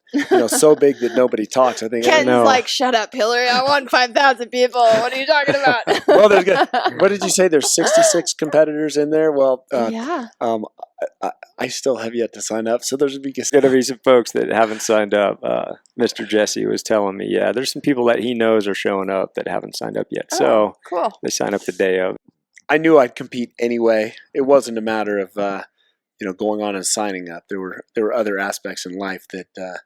so big that nobody talks. I think Ken's like, shut up, Hillary. I want 5,000 people. What are you talking about? Well, there's good. What did you say? There's 66 competitors in there. Well, I still have yet to sign up. So there's going to be some folks that haven't signed up. Mr. Jesse was telling me, there's some people that he knows are showing up that haven't signed up yet. So cool. They sign up the day of. I knew I'd compete anyway. It wasn't a matter of going on and signing up. There were other aspects in life that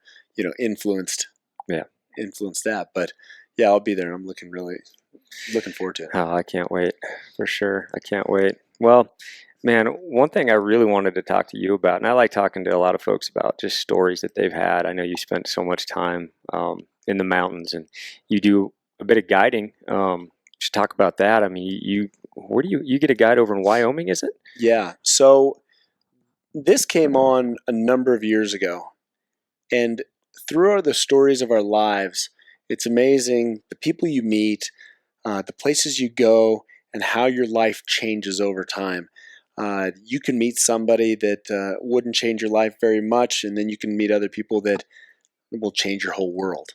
influenced that. But yeah, I'll be there. I'm looking forward to it. Oh, I can't wait, for sure. I can't wait. Well, man, one thing I really wanted to talk to you about, and I like talking to a lot of folks about just stories that they've had. I know you spent so much time in the mountains, and you do a bit of guiding. Just talk about that. I mean, where do you get a guide over in Wyoming, is it? Yeah. So this came on a number of years ago, and through the stories of our lives, it's amazing the people you meet, the places you go, and how your life changes over time. You can meet somebody that wouldn't change your life very much, and then you can meet other people that will change your whole world.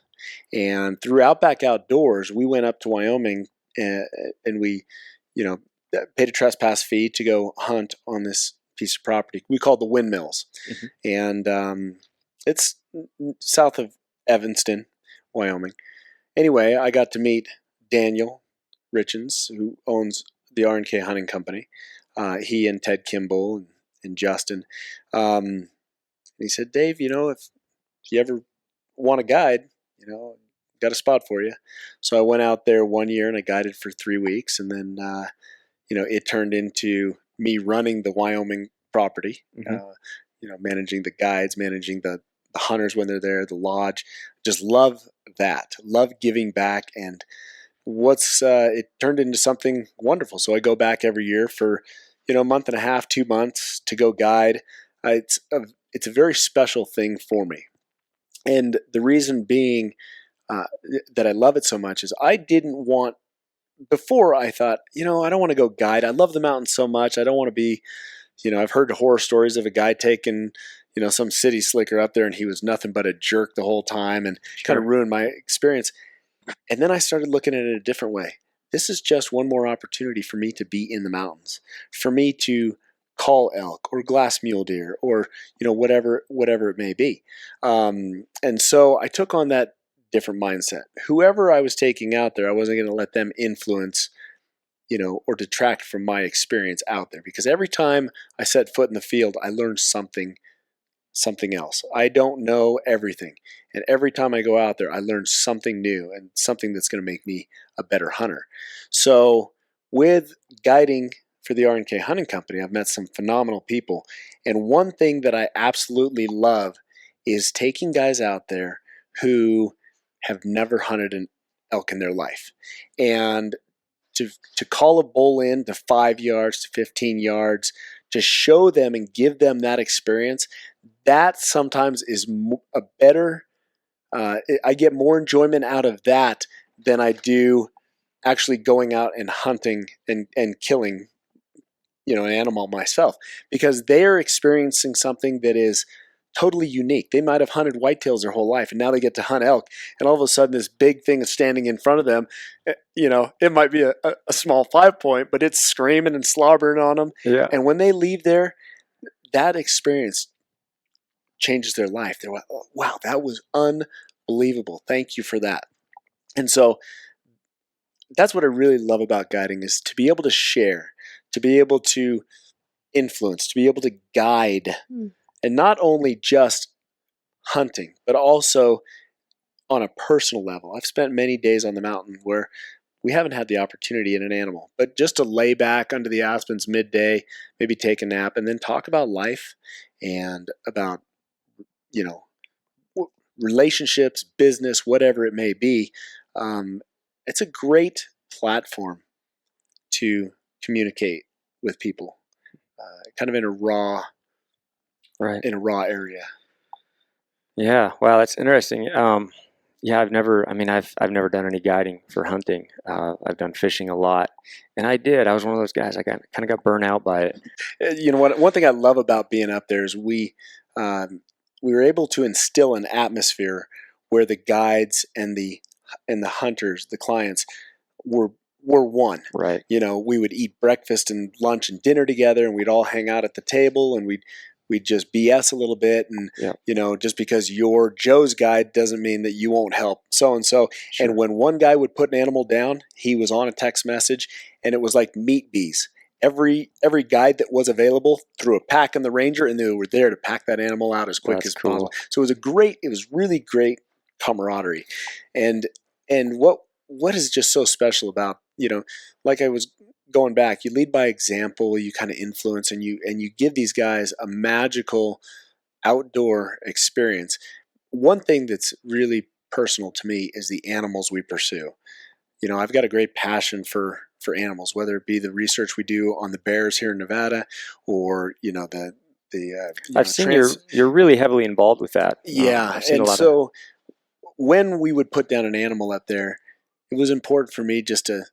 And through Outback Outdoors, we went up to Wyoming, and we, paid a trespass fee to go hunt on this piece of property we call the Windmills. Mm-hmm. And it's south of Evanston, Wyoming. Anyway, I got to meet Daniel Richens, who owns the R&K Hunting Company. He and Ted Kimball and Justin. He said, Dave, if you ever want a guide, got a spot for you. So I went out there one year and I guided for 3 weeks, and then it turned into me running the Wyoming property, managing the guides, managing the hunters when they're there, the lodge. Just love that. Love giving back, and it turned into something wonderful. So I go back every year for a month and a half, 2 months to go guide. It's a very special thing for me, and the reason being that I love it so much is I didn't want. Before I thought, I don't want to go guide. I love the mountains so much. I don't want to be, I've heard horror stories of a guy taking, some city slicker up there and he was nothing but a jerk the whole time and kind of ruined my experience. And then I started looking at it a different way. This is just one more opportunity for me to be in the mountains, for me to call elk or glass mule deer or, whatever it may be. And so I took on that different mindset. Whoever I was taking out there, I wasn't going to let them influence, or detract from my experience out there. Because every time I set foot in the field, I learned something else. I don't know everything. And every time I go out there, I learn something new and something that's going to make me a better hunter. So with guiding for the R&K Hunting Company, I've met some phenomenal people. And one thing that I absolutely love is taking guys out there who have never hunted an elk in their life. And to call a bull in to 5 yards, to 15 yards, to show them and give them that experience, that sometimes is a better, I get more enjoyment out of that than I do actually going out and hunting and killing, an animal myself, because they are experiencing something that is totally unique. They might have hunted whitetails their whole life, and now they get to hunt elk, and all of a sudden this big thing is standing in front of them. It might be a small 5-point, but it's screaming and slobbering on them. Yeah. And when they leave there, that experience changes their life. They're like, oh, wow, that was unbelievable. Thank you for that. And so that's what I really love about guiding, is to be able to share, to be able to influence, to be able to guide, and not only just hunting, but also on a personal level. I've spent many days on the mountain where we haven't had the opportunity in an animal, but just to lay back under the aspens midday, maybe take a nap, and then talk about life and about, relationships, business, whatever it may be. It's a great platform to communicate with people, kind of in a raw area. Yeah. Wow, that's interesting. Yeah, I've never done any guiding for hunting. I've done fishing a lot, and I was one of those guys. I kind of got burnt out by it. One thing I love about being up there is we were able to instill an atmosphere where the guides and the hunters, the clients, were one. Right. We would eat breakfast and lunch and dinner together, and we'd all hang out at the table, and we'd just BS a little bit, and just because you're Joe's guide doesn't mean that you won't help so and so. And when one guy would put an animal down, he was on a text message, and it was like meat bees. Every guide that was available threw a pack in the Ranger, and they were there to pack that animal out as quick as possible. So it was really great camaraderie, and what is just so special about, like I was going back, you lead by example, you kind of influence, and you give these guys a magical outdoor experience. One thing that's really personal to me is the animals we pursue. I've got a great passion for animals, whether it be the research we do on the bears here in Nevada, or I've seen you're really heavily involved with that. Yeah, and so when we would put down an animal up there, it was important for me just to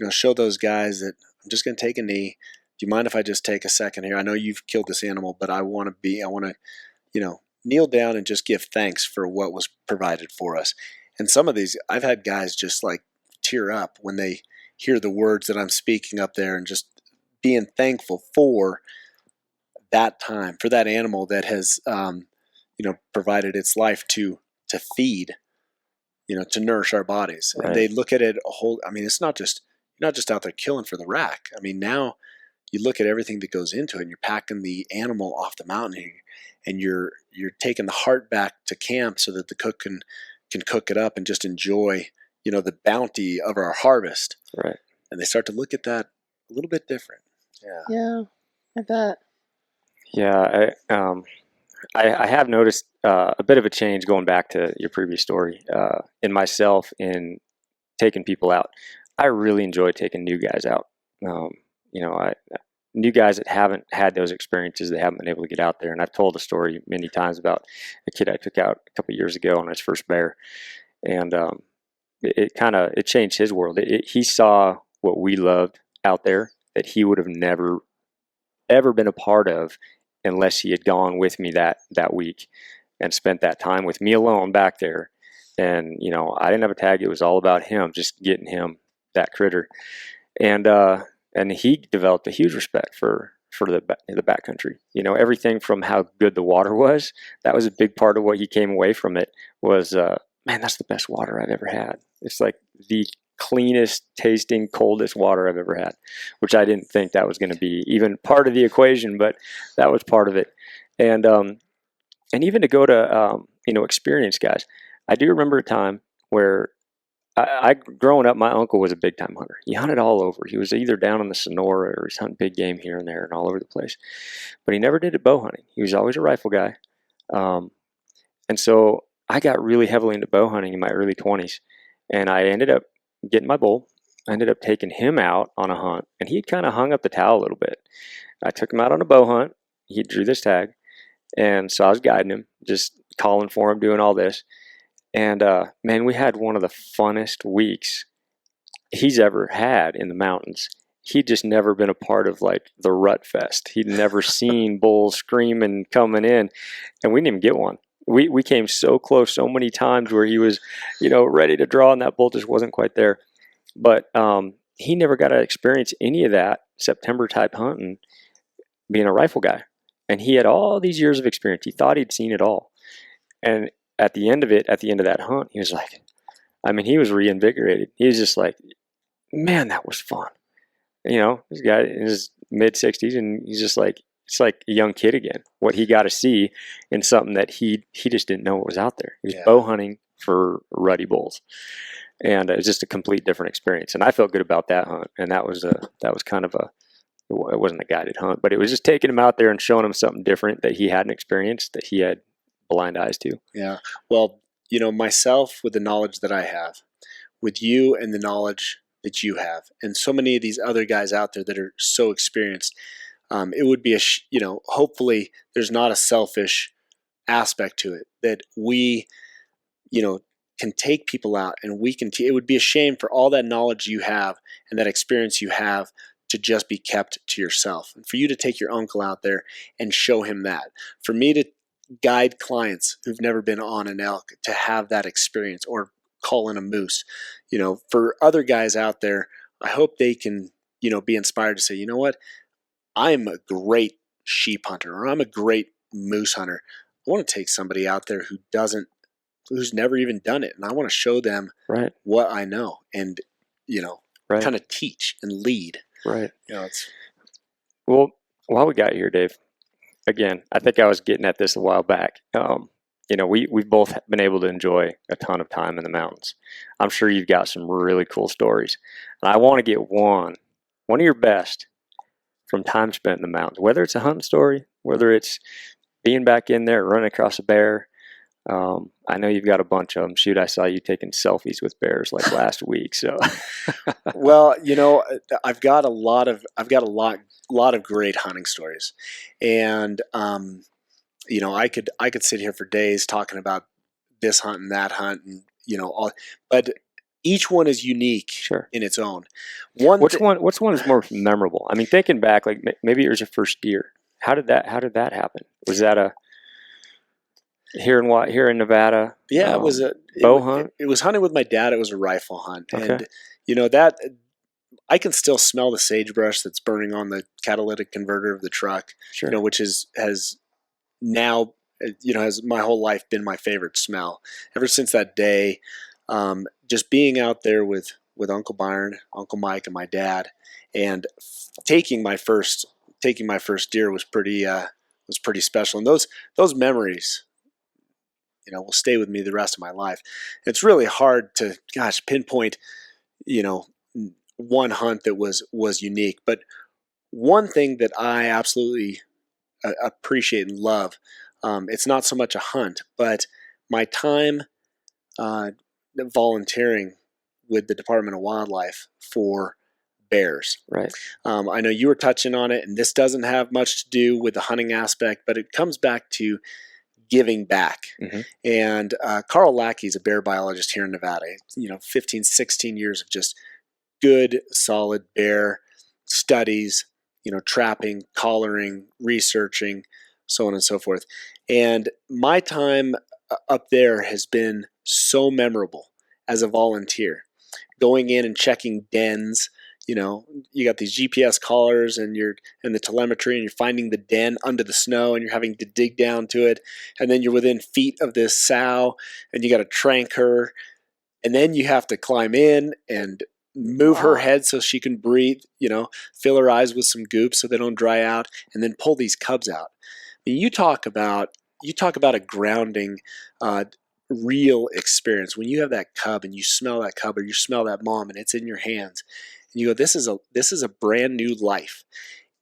show those guys that I'm just going to take a knee. Do you mind if I just take a second here? I know you've killed this animal, but I want to kneel down and just give thanks for what was provided for us. And some of these, I've had guys just like tear up when they hear the words that I'm speaking up there, and just being thankful for that time, for that animal that has, provided its life to feed, to nourish our bodies. Right. And they look at it it's not just, you're not just out there killing for the rack. Now you look at everything that goes into it, and you're packing the animal off the mountain, and you're taking the heart back to camp so that the cook can cook it up and just enjoy, the bounty of our harvest. Right. And they start to look at that a little bit different. Yeah, I bet. Yeah, I have noticed a bit of a change going back to your previous story in myself in taking people out. I really enjoy taking new guys out. New guys that haven't had those experiences, they haven't been able to get out there. And I've told a story many times about a kid I took out a couple of years ago on his first bear, and it changed his world. He saw what we loved out there that he would have never ever been a part of unless he had gone with me that week and spent that time with me alone back there. And I didn't have a tag. It was all about him, just getting him that critter. And he developed a huge respect for the backcountry. Everything from how good the water was. That was a big part of what he came away from it was, man, that's the best water I've ever had. It's like the cleanest tasting, coldest water I've ever had, which I didn't think that was going to be even part of the equation, but that was part of it. And even to go to, experience guys. I do remember a time where I growing up, my uncle was a big time hunter. He hunted all over. He was either down in the Sonora or he's hunting big game here and there and all over the place. But he never did it bow hunting. He was always a rifle guy. And so I got really heavily into bow hunting in my early 20s. And I ended up getting my bull. I ended up taking him out on a hunt. And he kind of hung up the towel a little bit. I took him out on a bow hunt. He drew this tag. And so I was guiding him, just calling for him, doing all this. And man, we had one of the funnest weeks he's ever had in the mountains. He'd just never been a part of like the rut fest. He'd never seen bulls screaming coming in, and we didn't even get one. We came so close so many times where he was, ready to draw, and that bull just wasn't quite there. But he never got to experience any of that September type hunting, being a rifle guy. And he had all these years of experience. He thought he'd seen it all. And at the end of that hunt, he was like, he was reinvigorated. He was just like, man, that was fun. This guy in his mid-60s, and he's just like, it's like a young kid again. What he got to see in something that he just didn't know what was out there. He was bow hunting for ruddy bulls, and it was just a complete different experience. And I felt good about that hunt. And that was kind of it wasn't a guided hunt, but it was just taking him out there and showing him something different that he hadn't experienced, that he had blind eyes to. Yeah. Well, myself with the knowledge that I have, with you and the knowledge that you have, and so many of these other guys out there that are so experienced, it would be hopefully there's not a selfish aspect to it, that we, can take people out, and we can, it would be a shame for all that knowledge you have and that experience you have to just be kept to yourself, and for you to take your uncle out there and show him that, for me to guide clients who've never been on an elk to have that experience, or call in a moose. For other guys out there, I hope they can, be inspired to say, you know what, I'm a great sheep hunter, or I'm a great moose hunter. I want to take somebody out there who's never even done it, and I want to show them what I know, and kind of teach and lead. Right. Well, while we got here, Dave, again, I think I was getting at this a while back. We've both been able to enjoy a ton of time in the mountains. I'm sure you've got some really cool stories, and I want to get one of your best from time spent in the mountains, whether it's a hunting story, whether it's being back in there, running across a bear. I know you've got a bunch of them. Shoot, I saw you taking selfies with bears like last week. So, well, I've got a lot of great hunting stories, and I could sit here for days talking about this hunt and that hunt, and but each one is unique in its own. Which one is more memorable? Thinking back, like maybe it was your first deer. How did that happen? Was that here in Nevada? Yeah, it was a bow hunt. It was hunting with my dad. It was a rifle hunt, okay. And that I can still smell the sagebrush that's burning on the catalytic converter of the truck. Sure. Which has now, has my whole life been my favorite smell ever since that day. Just being out there with Uncle Byron, Uncle Mike, and my dad, and taking my first deer was pretty special. And those memories, will stay with me the rest of my life. It's really hard to pinpoint, one hunt that was unique. But one thing that I absolutely appreciate and love, it's not so much a hunt, but my time volunteering with the Department of Wildlife for bears. Right. I know you were touching on it, and this doesn't have much to do with the hunting aspect, but it comes back to giving back. Mm-hmm. And Carl Lackey is a bear biologist here in Nevada. 15, 16 years of just good, solid bear studies, trapping, collaring, researching, so on and so forth. And my time up there has been so memorable as a volunteer, going in and checking dens. You got these GPS collars and the telemetry, and you're finding the den under the snow, and you're having to dig down to it, and then you're within feet of this sow, and you got to trank her, and then you have to climb in and move her head so she can breathe, fill her eyes with some goop so they don't dry out, and then pull these cubs out. You talk about a grounding, real experience when you have that cub and you smell that cub, or you smell that mom and it's in your hands, and you go, this is a brand new life.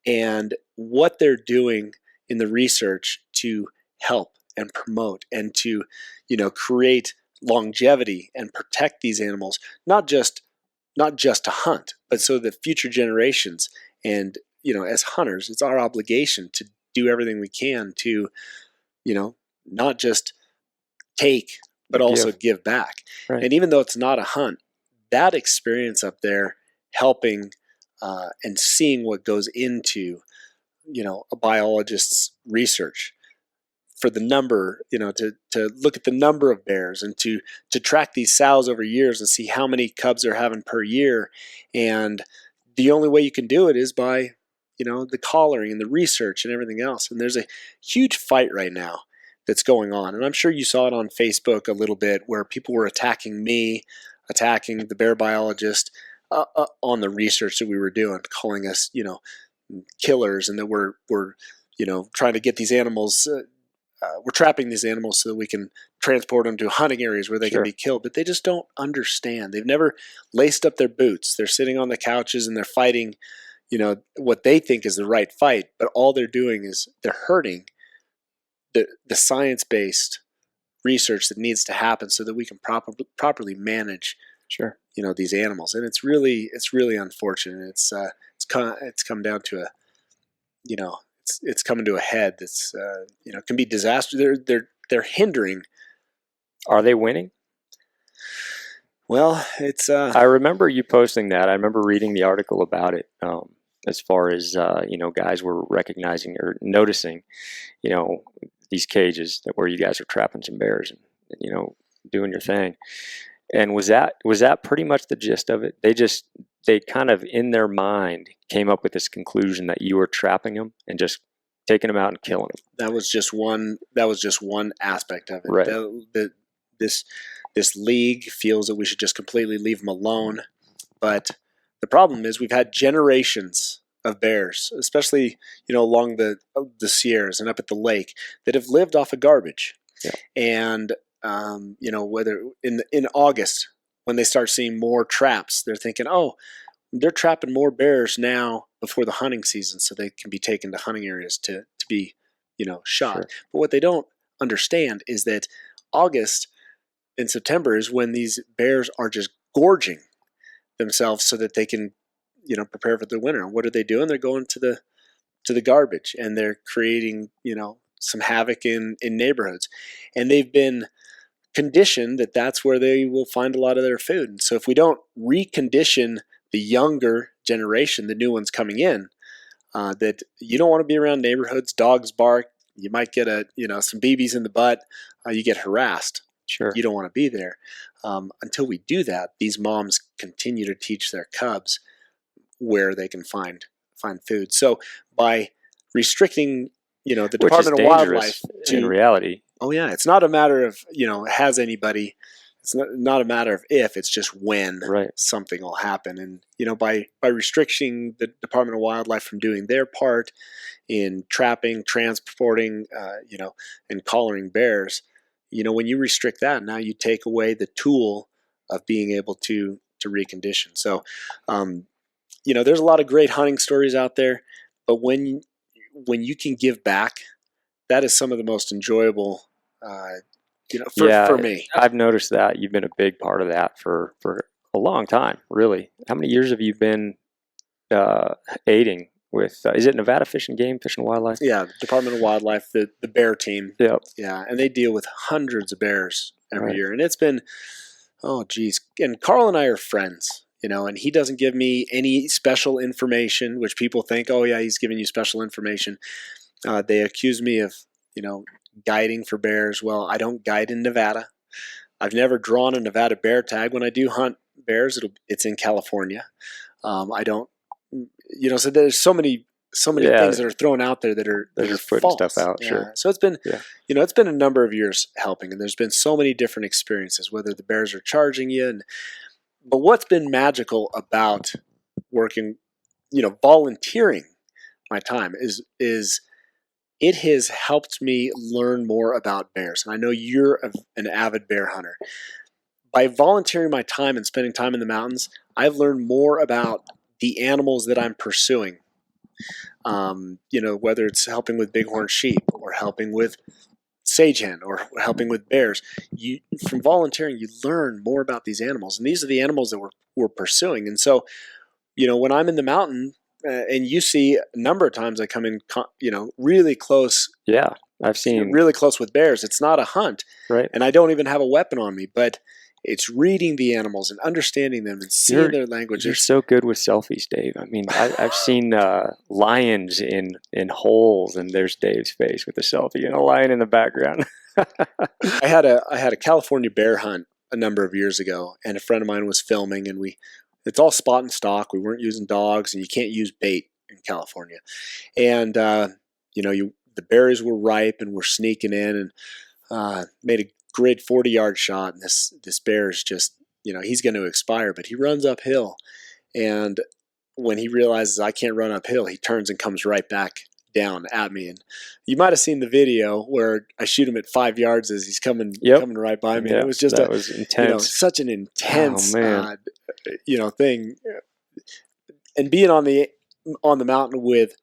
And what they're doing in the research to help and promote and to create longevity and protect these animals, not just to hunt, but so that future generations, and as hunters, it's our obligation to do everything we can to not just take, but also give back. Right. And even though it's not a hunt, that experience up there, helping and seeing what goes into, a biologist's research for the number, to look at the number of bears and to track these sows over years and see how many cubs they're having per year. And the only way you can do it is by, the collaring and the research and everything else. And there's a huge fight right now that's going on. And I'm sure you saw it on Facebook a little bit, where people were attacking me, attacking the bear biologist on the research that we were doing, calling us, killers, and that we're trying to get these animals, we're trapping these animals so that we can transport them to hunting areas where they Sure. can be killed. But they just don't understand. They've never laced up their boots. They're sitting on the couches and they're fighting, what they think is the right fight. But all they're doing is they're hurting the science-based research that needs to happen so that we can properly manage, Sure. these animals. And it's really unfortunate. It's come down to a, it's coming to a head that's can be disastrous. They're hindering. Are they winning? Well, it's I remember you posting that. I remember reading the article about it. As far as guys were recognizing or noticing, these cages where you guys are trapping some bears and doing your thing. And was that pretty much the gist of it? They kind of in their mind came up with this conclusion that you were trapping them and just taking them out and killing them. That was just one aspect of it. Right. This league feels that we should just completely leave them alone. But the problem is we've had generations of bears, especially along the Sierras and up at the lake, that have lived off of garbage. Yeah. And whether in August, when they start seeing more traps, they're thinking, oh, they're trapping more bears now before the hunting season so they can be taken to hunting areas to be, shot. Sure. But what they don't understand is that August and September is when these bears are just gorging themselves so that they can, prepare for the winter. And what are they doing? They're going to the garbage, and they're creating, some havoc in neighborhoods. And they've been conditioned that that's where they will find a lot of their food. And so if we don't recondition the younger generation, the new ones coming in, that you don't want to be around neighborhoods, dogs bark, you might get some BBs in the butt, you get harassed. Sure. You don't want to be there. Until we do that, these moms continue to teach their cubs where they can find food. So by restricting, the Department of Wildlife in reality. Oh yeah, it's not a matter of has anybody. It's not a matter of if. It's just when something will happen. And by restricting the Department of Wildlife from doing their part in trapping, transporting, and collaring bears, when you restrict that, now you take away the tool of being able to recondition. So, there's a lot of great hunting stories out there, but when you can give back, that is some of the most enjoyable, for me. I've noticed that you've been a big part of that for a long time, really. How many years have you been aiding with, is it Nevada Fish and Wildlife? Yeah, Department of Wildlife, the bear team. Yep. Yeah, and they deal with hundreds of bears every year. And it's been, and Carl and I are friends, and he doesn't give me any special information, which people think, oh yeah, he's giving you special information. They accuse me of, guiding for bears. Well, I don't guide in Nevada. I've never drawn a Nevada bear tag. When I do hunt bears, it's in California. I don't, so there's so many things that are thrown out there that are putting false. Stuff out. Yeah. Sure. So it's been, it's been a number of years helping, and there's been so many different experiences, whether the bears are charging you. But what's been magical about working, volunteering my time is it has helped me learn more about bears. And I know you're an avid bear hunter. By volunteering my time and spending time in the mountains, I've learned more about the animals that I'm pursuing. Whether it's helping with bighorn sheep or helping with sage hen or helping with bears. From volunteering, you learn more about these animals. And these are the animals that we're pursuing. And so, when I'm in the mountain, and you see a number of times I come in, really close. Yeah, I've seen really close with bears. It's not a hunt, right? And I don't even have a weapon on me, but it's reading the animals and understanding them and seeing their language. You're so good with selfies, Dave. I mean, I've seen lions in holes, and there's Dave's face with a selfie and a lion in the background. I had a California bear hunt a number of years ago, and a friend of mine was filming, and it's all spot and stock. We weren't using dogs, and you can't use bait in California. And the berries were ripe, and we're sneaking in, and made a great 40-yard shot. And this bear is just, he's going to expire, but he runs uphill, and when he realizes I can't run uphill, he turns and comes right back down at me. And you might have seen the video where I shoot him at 5 yards as he's coming right by me. It was just was intense. Such an intense thing. And being on the mountain with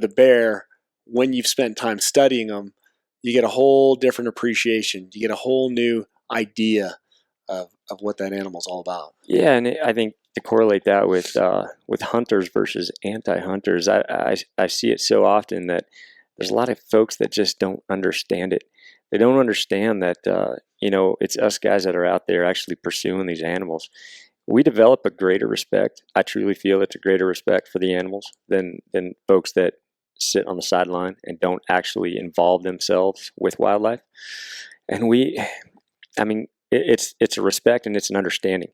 a bear, when you've spent time studying them, you get a whole different appreciation. You get a whole new idea of what that animal's all about. Yeah, and I think to correlate that with hunters versus anti-hunters, I see it so often that there's a lot of folks that just don't understand it. They don't understand that it's us guys that are out there actually pursuing these animals. We develop a greater respect. I truly feel it's a greater respect for the animals than folks that sit on the sideline and don't actually involve themselves with wildlife. And it's a respect and it's an understanding.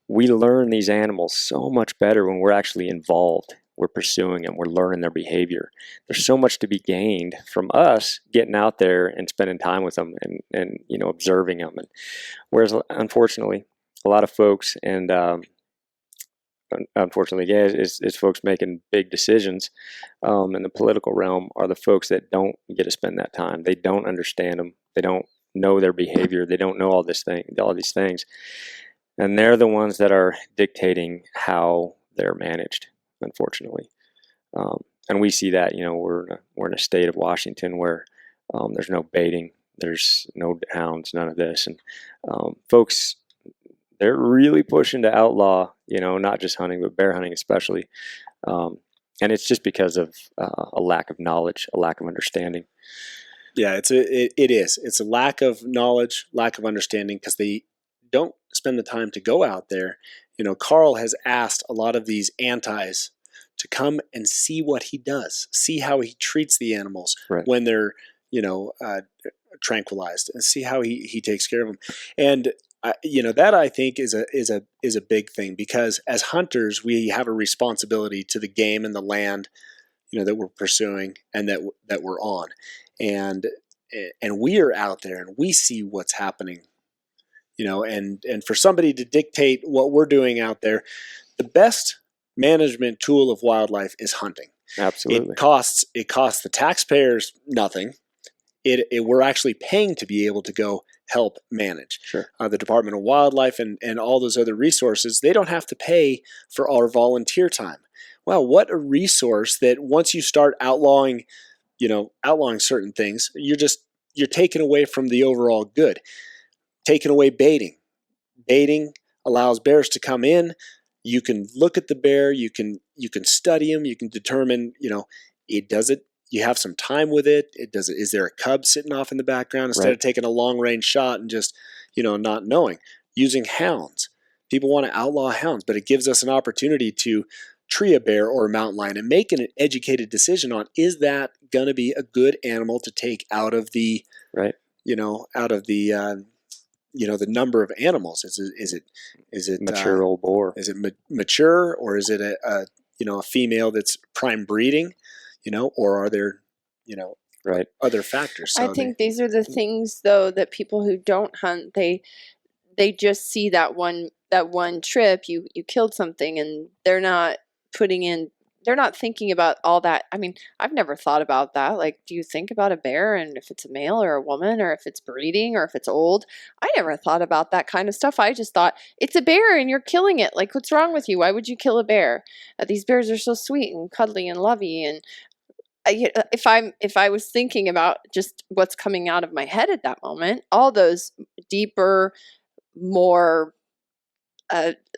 We learn these animals so much better when we're actually involved. We're pursuing them. We're learning their behavior. There's so much to be gained from us getting out there and spending time with them and observing them. And whereas, unfortunately, a lot of folks and unfortunately, it's folks making big decisions in the political realm are the folks that don't get to spend that time. They don't understand them. They don't know their behavior. They don't know all these things. And they're the ones that are dictating how they're managed, unfortunately. And we see that, we're in a state of Washington where there's no baiting, there's no hounds, none of this. And folks, they're really pushing to outlaw, not just hunting, but bear hunting especially. And it's just because of a lack of knowledge, a lack of understanding. Yeah, it is. It's a lack of knowledge, lack of understanding, because they don't spend the time to go out there. Carl has asked a lot of these antis to come and see what he does, see how he treats the animals when they're, tranquilized, and see how he takes care of them. And that I think is a big thing, because as hunters we have a responsibility to the game and the land, that we're pursuing and that we're on, and we are out there and we see what's happening. And for somebody to dictate what we're doing out there, the best management tool of wildlife is hunting. Absolutely. It costs the taxpayers nothing. We're actually paying to be able to go help manage. Sure. The Department of Wildlife and all those other resources, they don't have to pay for our volunteer time. Well, what a resource that once you start outlawing certain things, you're taking away from the overall good. Taking away baiting. Baiting allows bears to come in. You can look at the bear. You can study him. You can determine, it does it. You have some time with it. Is there a cub sitting off in the background instead of taking a long range shot and just, not knowing? Using hounds. People want to outlaw hounds, but it gives us an opportunity to tree a bear or a mountain lion and make an educated decision on, is that going to be a good animal to take out of the, the number of animals. Is it mature old boar? Is it mature, or is it a female that's prime breeding? Or are there other factors? So I think these are the things, though, that people who don't hunt, they just see that one trip you killed something, and they're not thinking about all that. I mean, I've never thought about that. Like, do you think about a bear and if it's a male or a woman, or if it's breeding, or if it's old? I never thought about that kind of stuff. I just thought, it's a bear and you're killing it. Like, what's wrong with you? Why would you kill a bear? These bears are so sweet and cuddly and lovey. And if I was thinking about just what's coming out of my head at that moment, all those deeper, more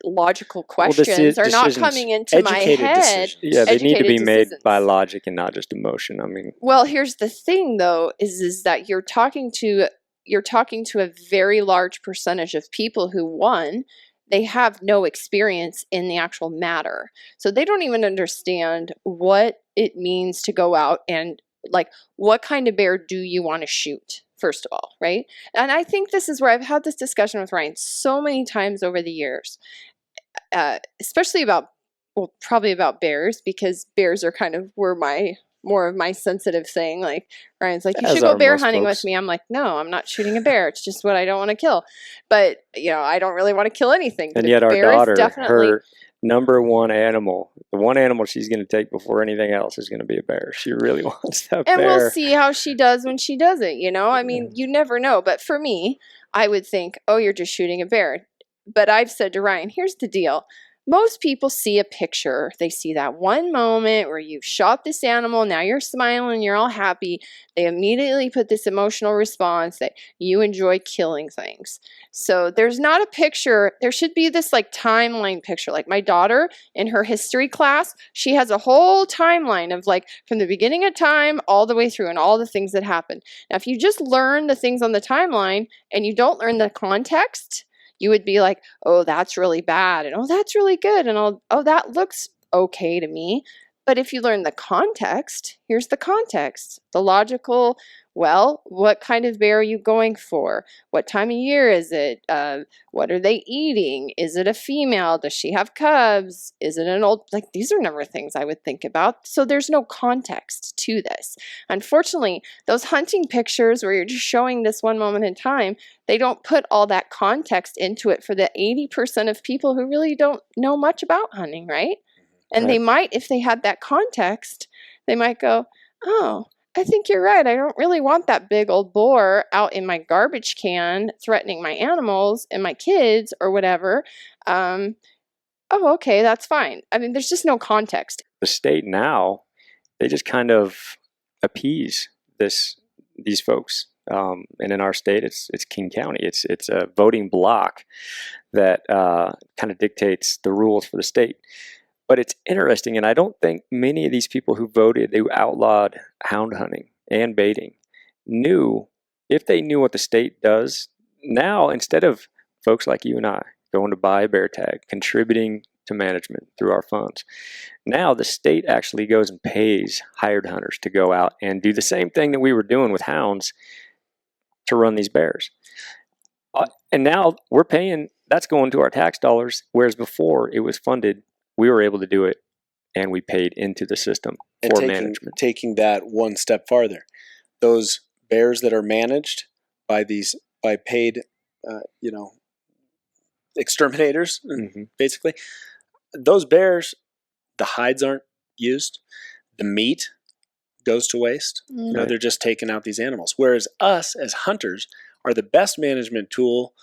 logical questions are not coming into my head. Yeah, they need to be made by logic and not just emotion. I mean, well, here's the thing, though, is that you're talking to you're talking to a very large percentage of people who, one, they have no experience in the actual matter. So they don't even understand what it means to go out and, like, what kind of bear do you want to shoot, first of all, right? And I think this is where I've had this discussion with Ryan so many times over the years, especially about, well, probably about bears, because bears are kind of more of my sensitive thing. Like, Ryan's like, you As should go are bear most hunting folks. with me. I'm like, no, I'm not shooting a bear. It's just what I don't want to kill. But, you know, I don't really want to kill anything. But And a yet our bear is daughter, definitely, her number one animal, the one animal she's going to take before anything else is going to be a bear. She really wants that and bear. we'll see how she does when she does it, you know? I mean, you never know. But for me, I would think, oh, you're just shooting a bear. But I've said to Ryan, here's the deal. Most people see a picture. They see that one moment where you've shot this animal. Now you're smiling. You're all happy. They immediately put this emotional response that you enjoy killing things. So there's not a picture. There should be this like timeline picture. Like my daughter in her history class, she has a whole timeline of like from the beginning of time all the way through and all the things that happen. Now, if you just learn the things on the timeline and you don't learn the context, you would be like, oh, that's really bad. And oh, that's really good. And oh, that looks okay to me. But if you learn the context, here's the context, the logical, well, what kind of bear are you going for? What time of year is it? What are they eating? Is it a female? Does she have cubs? Is it an old, like, these are never things I would think about. So there's no context to this. Unfortunately, those hunting pictures where you're just showing this one moment in time, they don't put all that context into it for the 80% of people who really don't know much about hunting, right? And they might, if they had that context, they might go, oh, I think you're right. I don't really want that big old boar out in my garbage can threatening my animals and my kids or whatever. Oh, okay, that's fine. I mean, there's just no context. The state now, they just kind of appease these folks. And in our state, it's King County. It's a voting block that kind of dictates the rules for the state. But it's interesting, and I don't think many of these people who voted, they outlawed hound hunting and baiting, knew, if they knew what the state does, now instead of folks like you and I going to buy a bear tag, contributing to management through our funds, now the state actually goes and pays hired hunters to go out and do the same thing that we were doing with hounds to run these bears. And now we're paying, that's going to our tax dollars, whereas before it was funded. We were able to do it, and we paid into the system for management. Taking that one step farther, those bears that are managed by paid, exterminators, basically, those bears, the hides aren't used, the meat goes to waste. You know, they're just taking out these animals. Whereas us as hunters are the best management tool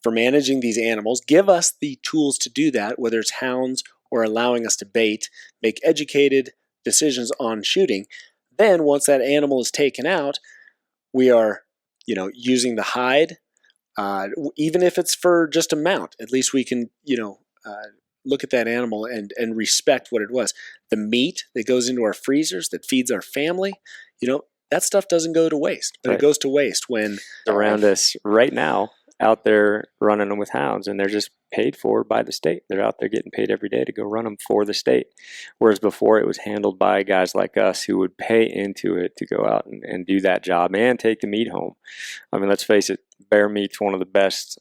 for managing these animals. Give us the tools to do that, whether it's hounds or allowing us to bait, make educated decisions on shooting. Then once that animal is taken out, we are, using the hide, even if it's for just a mount. At least we can, look at that animal and respect what it was. The meat that goes into our freezers that feeds our family, that stuff doesn't go to waste. But it goes to waste when around us right now, out there running them with hounds, and they're just paid for by the state. They're out there getting paid every day to go run them for the state. Whereas before it was handled by guys like us who would pay into it to go out and do that job and take the meat home. I mean, let's face it, bear meat's one of the best.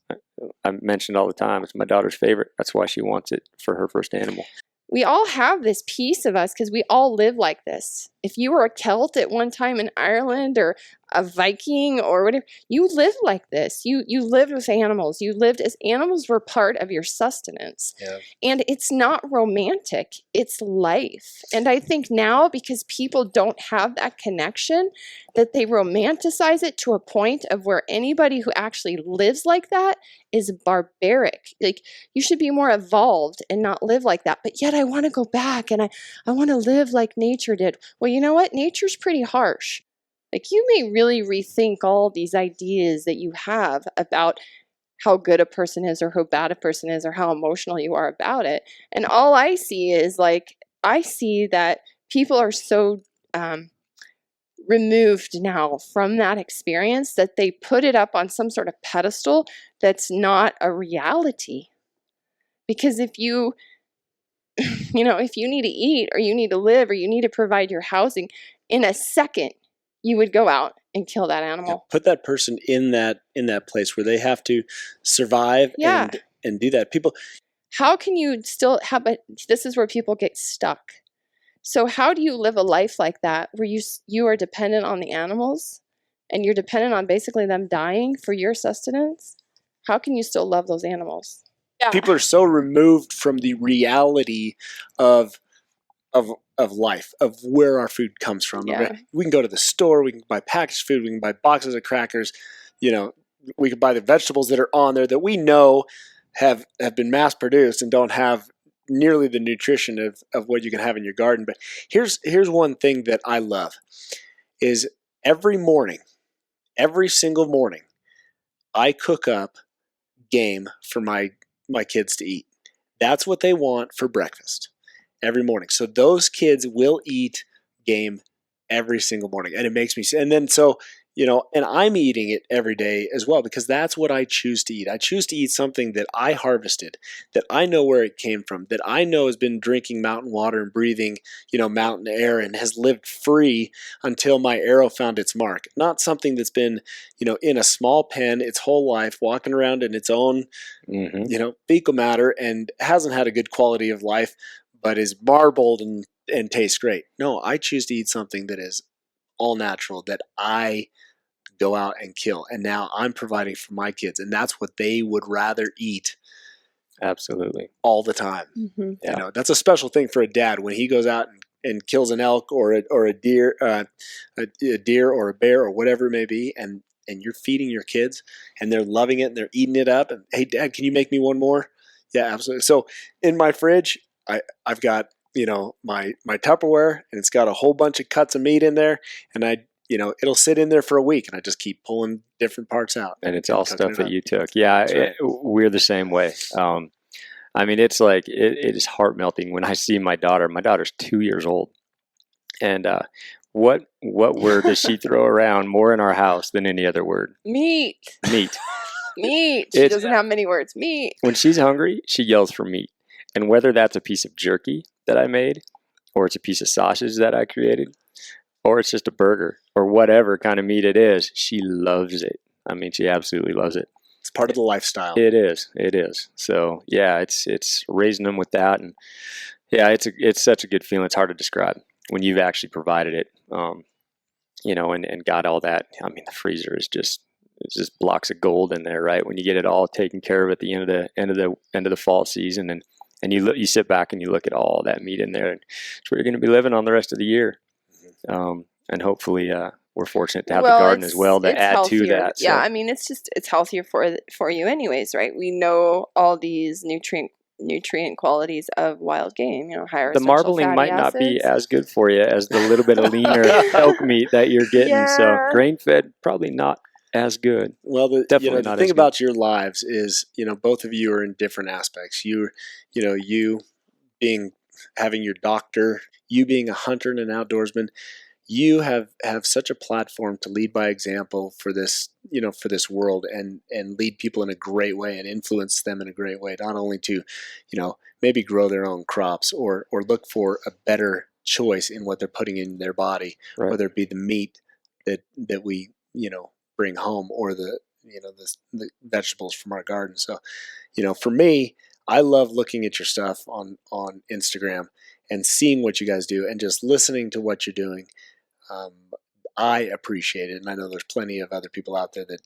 I mentioned all the time, it's my daughter's favorite. That's why she wants it for her first animal. We all have this piece of us because we all live like this. If you were a Celt at one time in Ireland or a Viking or whatever, you lived like this. You lived with animals. You lived as animals were part of your sustenance. Yeah. And it's not romantic. It's life. And I think now, because people don't have that connection, that they romanticize it to a point of where anybody who actually lives like that is barbaric. Like, you should be more evolved and not live like that. But yet I want to go back and I want to live like nature did. Well, you know what? Nature's pretty harsh. Like, you may really rethink all these ideas that you have about how good a person is or how bad a person is or how emotional you are about it. And all I see is, like, I see that people are so removed now from that experience that they put it up on some sort of pedestal that's not a reality. Because if you, if you need to eat or you need to live or you need to provide your housing, in a second, you would go out and kill that animal. Put that person in that place where they have to survive and do that. People, how can you still have, but this is where people get stuck. So how do you live a life like that where you are dependent on the animals and you're dependent on basically them dying for your sustenance? How can you still love those animals? Yeah. People are so removed from the reality of life, of where our food comes from. Yeah. We can go to the store, we can buy packaged food, we can buy boxes of crackers, we can buy the vegetables that are on there that we know have been mass produced and don't have nearly the nutrition of what you can have in your garden. But here's one thing that I love is every single morning, I cook up game for my kids to eat. That's what they want for breakfast every morning. So those kids will eat game every single morning, and it makes me, and then so and I'm eating it every day as well, because that's what I choose to eat. I choose to eat something that I harvested, that I know where it came from, that I know has been drinking mountain water and breathing, mountain air and has lived free until my arrow found its mark. Not something that's been, in a small pen its whole life, walking around in its own, fecal matter and hasn't had a good quality of life, but is marbled and tastes great. No, I choose to eat something that is all natural, that I go out and kill, and now I'm providing for my kids, and that's what they would rather eat. Absolutely. All the time. Mm-hmm. Yeah. That's a special thing for a dad when he goes out and kills an elk or a deer, a deer or a bear or whatever it may be, and you're feeding your kids and they're loving it and they're eating it up. And hey, Dad, can you make me one more? Yeah, absolutely. So in my fridge, I've got my Tupperware, and it's got a whole bunch of cuts of meat in there, and it'll sit in there for a week, and I just keep pulling different parts out. And it's all stuff that you took. Yeah, right. We're the same way. It's like it is heart melting when I see my daughter. My daughter's 2 years old, and what word does she throw around more in our house than any other word? Meat. Meat. Meat. She doesn't have many words. Meat. When she's hungry, she yells for meat. And whether that's a piece of jerky that I made, or it's a piece of sausage that I created, or it's just a burger, or whatever kind of meat it is, she loves it. She absolutely loves it. It's part of the lifestyle. It is. So yeah, it's raising them with that, and yeah, it's such a good feeling. It's hard to describe when you've actually provided it, and got all that. The freezer is just blocks of gold in there, right? When you get it all taken care of at the end of the fall season, and you sit back and you look at all that meat in there, and it's where you're going to be living on the rest of the year. And hopefully we're fortunate to have the garden as well to add healthier. To that. So. Yeah, it's healthier for you anyways, right? We know all these nutrient qualities of wild game, higher the marbling might acids. Not be as good for you as the little bit of leaner elk meat that you're getting. Yeah. So grain fed, probably not as good. Well, definitely the thing about your lives is, both of you are in different aspects. You having your doctor, you being a hunter and an outdoorsman, you have such a platform to lead by example for this, for this world, and lead people in a great way and influence them in a great way, not only to, maybe grow their own crops or look for a better choice in what they're putting in their body, right. Whether it be the meat that we, bring home, or the vegetables from our garden. So, for me, I love looking at your stuff on Instagram and seeing what you guys do and just listening to what you're doing. I appreciate it, and I know there's plenty of other people out there that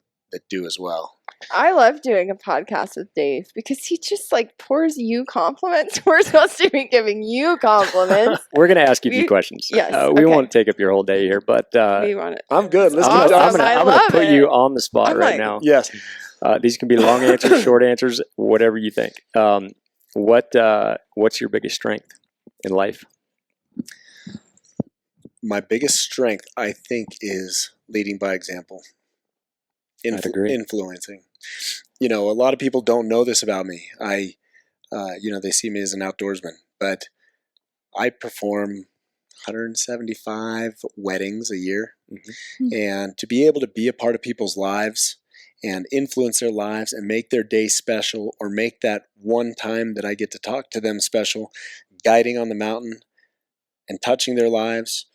do as well. I love doing a podcast with Dave because he just pours you compliments. We're supposed to be giving you compliments. We're going to ask you a few questions. Yes. We won't take up your whole day here, but we want it. I'm good. Let's awesome. I'm going to put you on the spot right now. Yes. These can be long answers, short answers, whatever you think. What's your biggest strength in life? My biggest strength, I think, is leading by example. Influencing. A lot of people don't know this about me. They see me as an outdoorsman, but I perform 175 weddings a year. And to be able to be a part of people's lives and influence their lives and make their day special, or make that one time that I get to talk to them special, guiding on the mountain and touching their lives,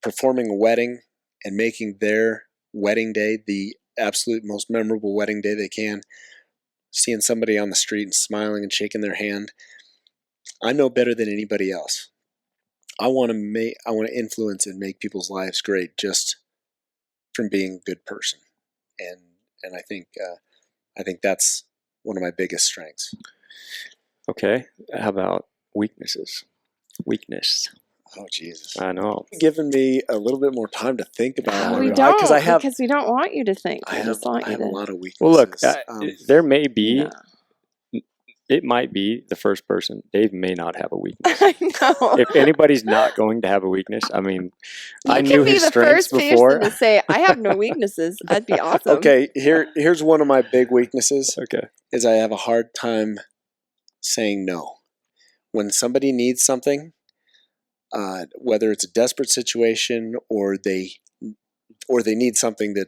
performing a wedding and making their wedding day the absolute most memorable wedding day they can, seeing somebody on the street and smiling and shaking their hand. I know better than anybody else. I want to influence and make people's lives great just from being a good person. And I think that's one of my biggest strengths. Okay. How about weaknesses? Weakness. Oh, Jesus. I know. Giving me a little bit more time to think about it. We don't, because because we don't want you to think. I We have just want a you to. lot of weaknesses. Well, look, there may be, No. it might be the first person. Dave may not have a weakness. I know. If anybody's not going to have a weakness, I mean, I You knew can be his the strengths first before. person to say, I have no weaknesses. That'd be awesome. Okay, here's one of my big weaknesses. Okay. Is I have a hard time saying no. When somebody needs something, whether it's a desperate situation or they need something that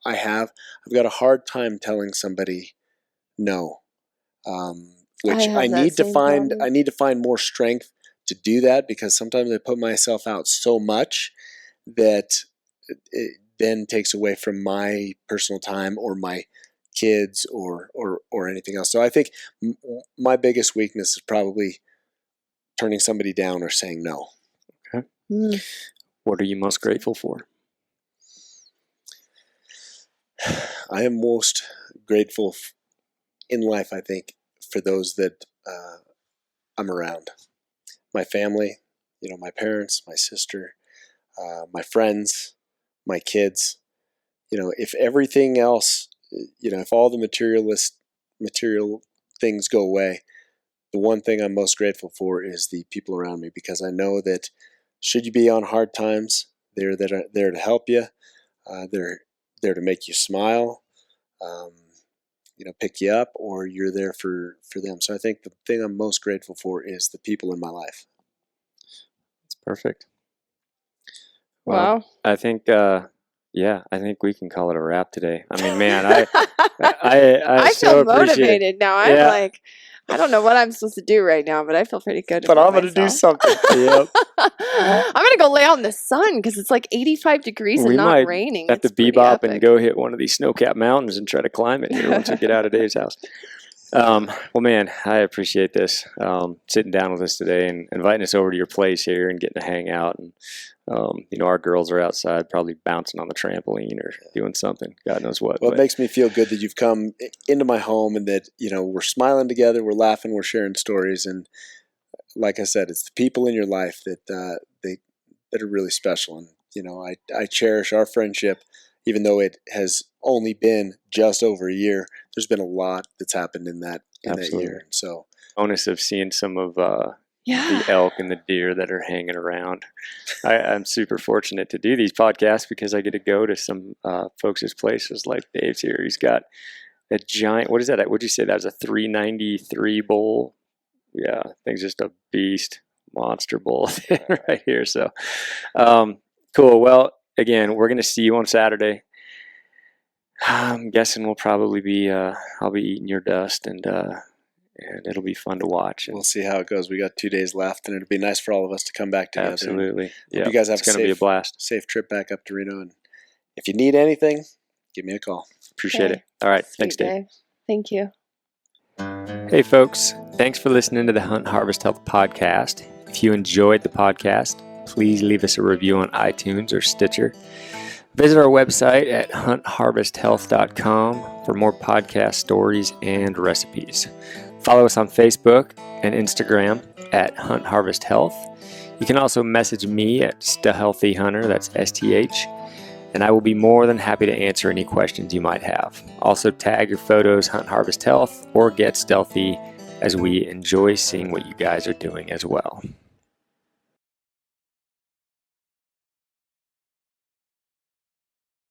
I've got a hard time telling somebody no. Which I need to find. I need to find more strength to do that, because sometimes I put myself out so much that it then takes away from my personal time or my kids or anything else. So I think my biggest weakness is probably turning somebody down or saying no. Okay. What are you most grateful for? I am most grateful in life, I think, for those that I'm around. My family, my parents, my sister, my friends, my kids. If everything else, if all the material things go away, the one thing I'm most grateful for is the people around me, because I know that should you be on hard times, they're there to help you. They're there to make you smile, pick you up, or you're there for them. So I think the thing I'm most grateful for is the people in my life. That's perfect. Wow. I think, I think we can call it a wrap today. I mean, man, I so feel motivated now. I'm like, I don't know what I'm supposed to do right now, but I feel pretty good. But I'm going to do something. Yep. I'm going to go lay out in the sun because it's like 85 degrees and not raining. Have to bebop and go hit one of these snow-capped mountains and try to climb it here once we get out of Dave's house. Well, man, I appreciate this, sitting down with us today and inviting us over to your place here and getting to hang out. And, our girls are outside probably bouncing on the trampoline or doing something. God knows what. Well, it makes me feel good that you've come into my home and that, we're smiling together, we're laughing, we're sharing stories. And like I said, it's the people in your life that that are really special. And, I cherish our friendship, even though it has only been just over a year. There's been a lot that's happened in that year. And so, bonus of seeing some of the elk and the deer that are hanging around. I'm super fortunate to do these podcasts because I get to go to some folks' places like Dave's here. He's got a giant, what is that? What'd you say? That was a 393 bull. Yeah, thing's just a beast, monster bull right here. So, cool. Well, again, we're going to see you on Saturday. I'm guessing we'll probably be, I'll be eating your dust and it'll be fun to watch. We'll see how it goes. We got 2 days left, and it'll be nice for all of us to come back together. Absolutely. Yeah, you guys have it's going to be a blast. Safe trip back up to Reno. And if you need anything, give me a call. Appreciate it. All right. Thanks, Dave. Thank you. Hey, folks. Thanks for listening to the Hunt Harvest Health podcast. If you enjoyed the podcast, please leave us a review on iTunes or Stitcher. Visit our website at huntharvesthealth.com for more podcast stories and recipes. Follow us on Facebook and Instagram at Hunt Harvest Health. You can also message me at StHealthy Hunter, that's STH, and I will be more than happy to answer any questions you might have. Also tag your photos Hunt Harvest Health or Get Stealthy, as we enjoy seeing what you guys are doing as well.